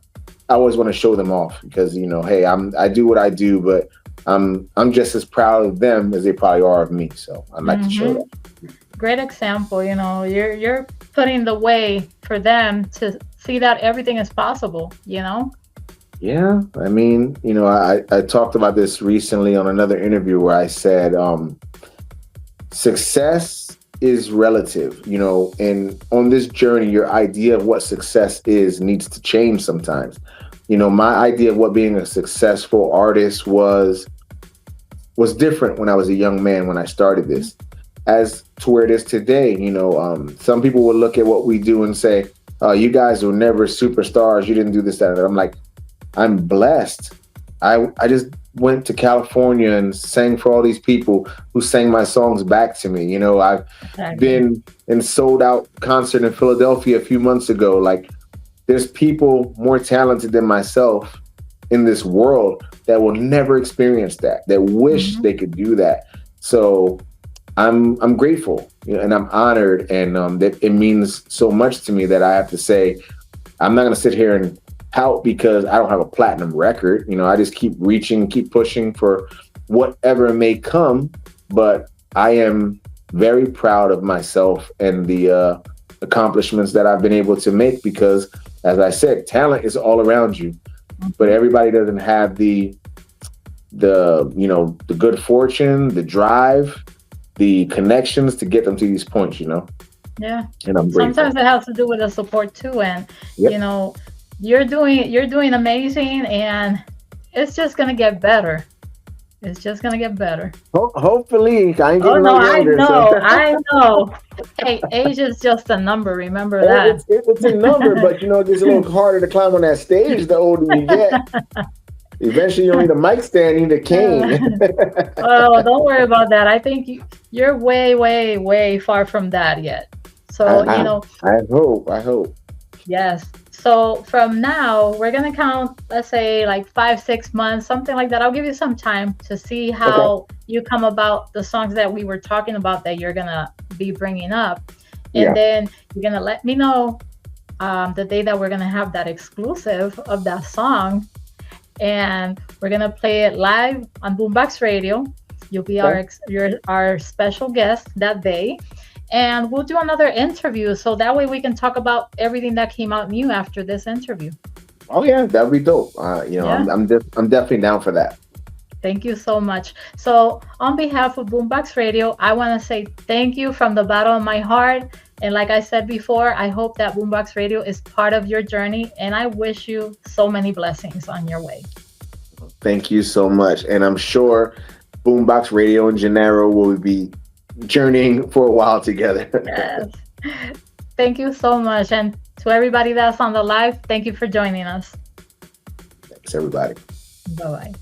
to show them off, because hey, I do what I do, but I'm just as proud of them as they probably are of me. So I'd like to show Hmm. that. Great example. You're putting the way for them to see that everything is possible. Yeah, I mean, I talked about this recently on another interview, where I said success is relative, and on this journey, your idea of what success is needs to change sometimes. My idea of what being a successful artist was different when I was a young man, when I started this, as to where it is today. Some people will look at what we do and say, you guys were never superstars. You didn't do this, that, and that. I'm like, I'm blessed. I just went to California and sang for all these people who sang my songs back to me. I've Exactly. been in sold out concert in Philadelphia a few months ago. Like, there's people more talented than myself in this world that will never experience that wish Hmm. they could do that. So I'm grateful, and I'm honored, and that it means so much to me that I have to say, I'm not going to sit here and pout because I don't have a platinum record. I just keep reaching, keep pushing for whatever may come. But I am very proud of myself and the accomplishments that I've been able to make, because, as I said, talent is all around you, but Hmm. everybody doesn't have the good fortune, the drive, the connections to get them to these points. Yeah. And I'm Sometimes grateful. it has to do with the support too, and you Yep. know, you're doing amazing, and it's just gonna get better. It's just gonna get better. Hopefully, I ain't Oh getting no, no I younger, so know, I know. Hey, age is just a number. Remember that. it's a number, but it gets a little harder to climb on that stage the older you get. Eventually, you don't need a mic stand, you need a cane. Oh, don't worry about that. I think you're way, way, way far from that yet. I, So, I I hope. I hope. yes. So from now, we're gonna count, let's say like 5, 6 months, something like that. I'll give you some time to see Okay. how you come about the songs that we were talking about that you're gonna be bringing up, and Yeah. then you're gonna let me know the day that we're gonna have that exclusive of that song, and we're gonna play it live on Boombox Radio. You'll be our special guest that day, and we'll do another interview so that way we can talk about everything that came out new after this interview. Oh yeah, that'd be dope. Yeah. I'm definitely down for that. Thank you so much. So, on behalf of Boombox Radio, I want to say thank you from the bottom of my heart. And like I said before, I hope that Boombox Radio is part of your journey, and I wish you so many blessings on your way. Thank you so much, and I'm sure Boombox Radio and Jenaro will be journeying for a while together. Yes. Thank you so much. And to everybody that's on the live, thank you for joining us. Thanks, everybody. Bye bye.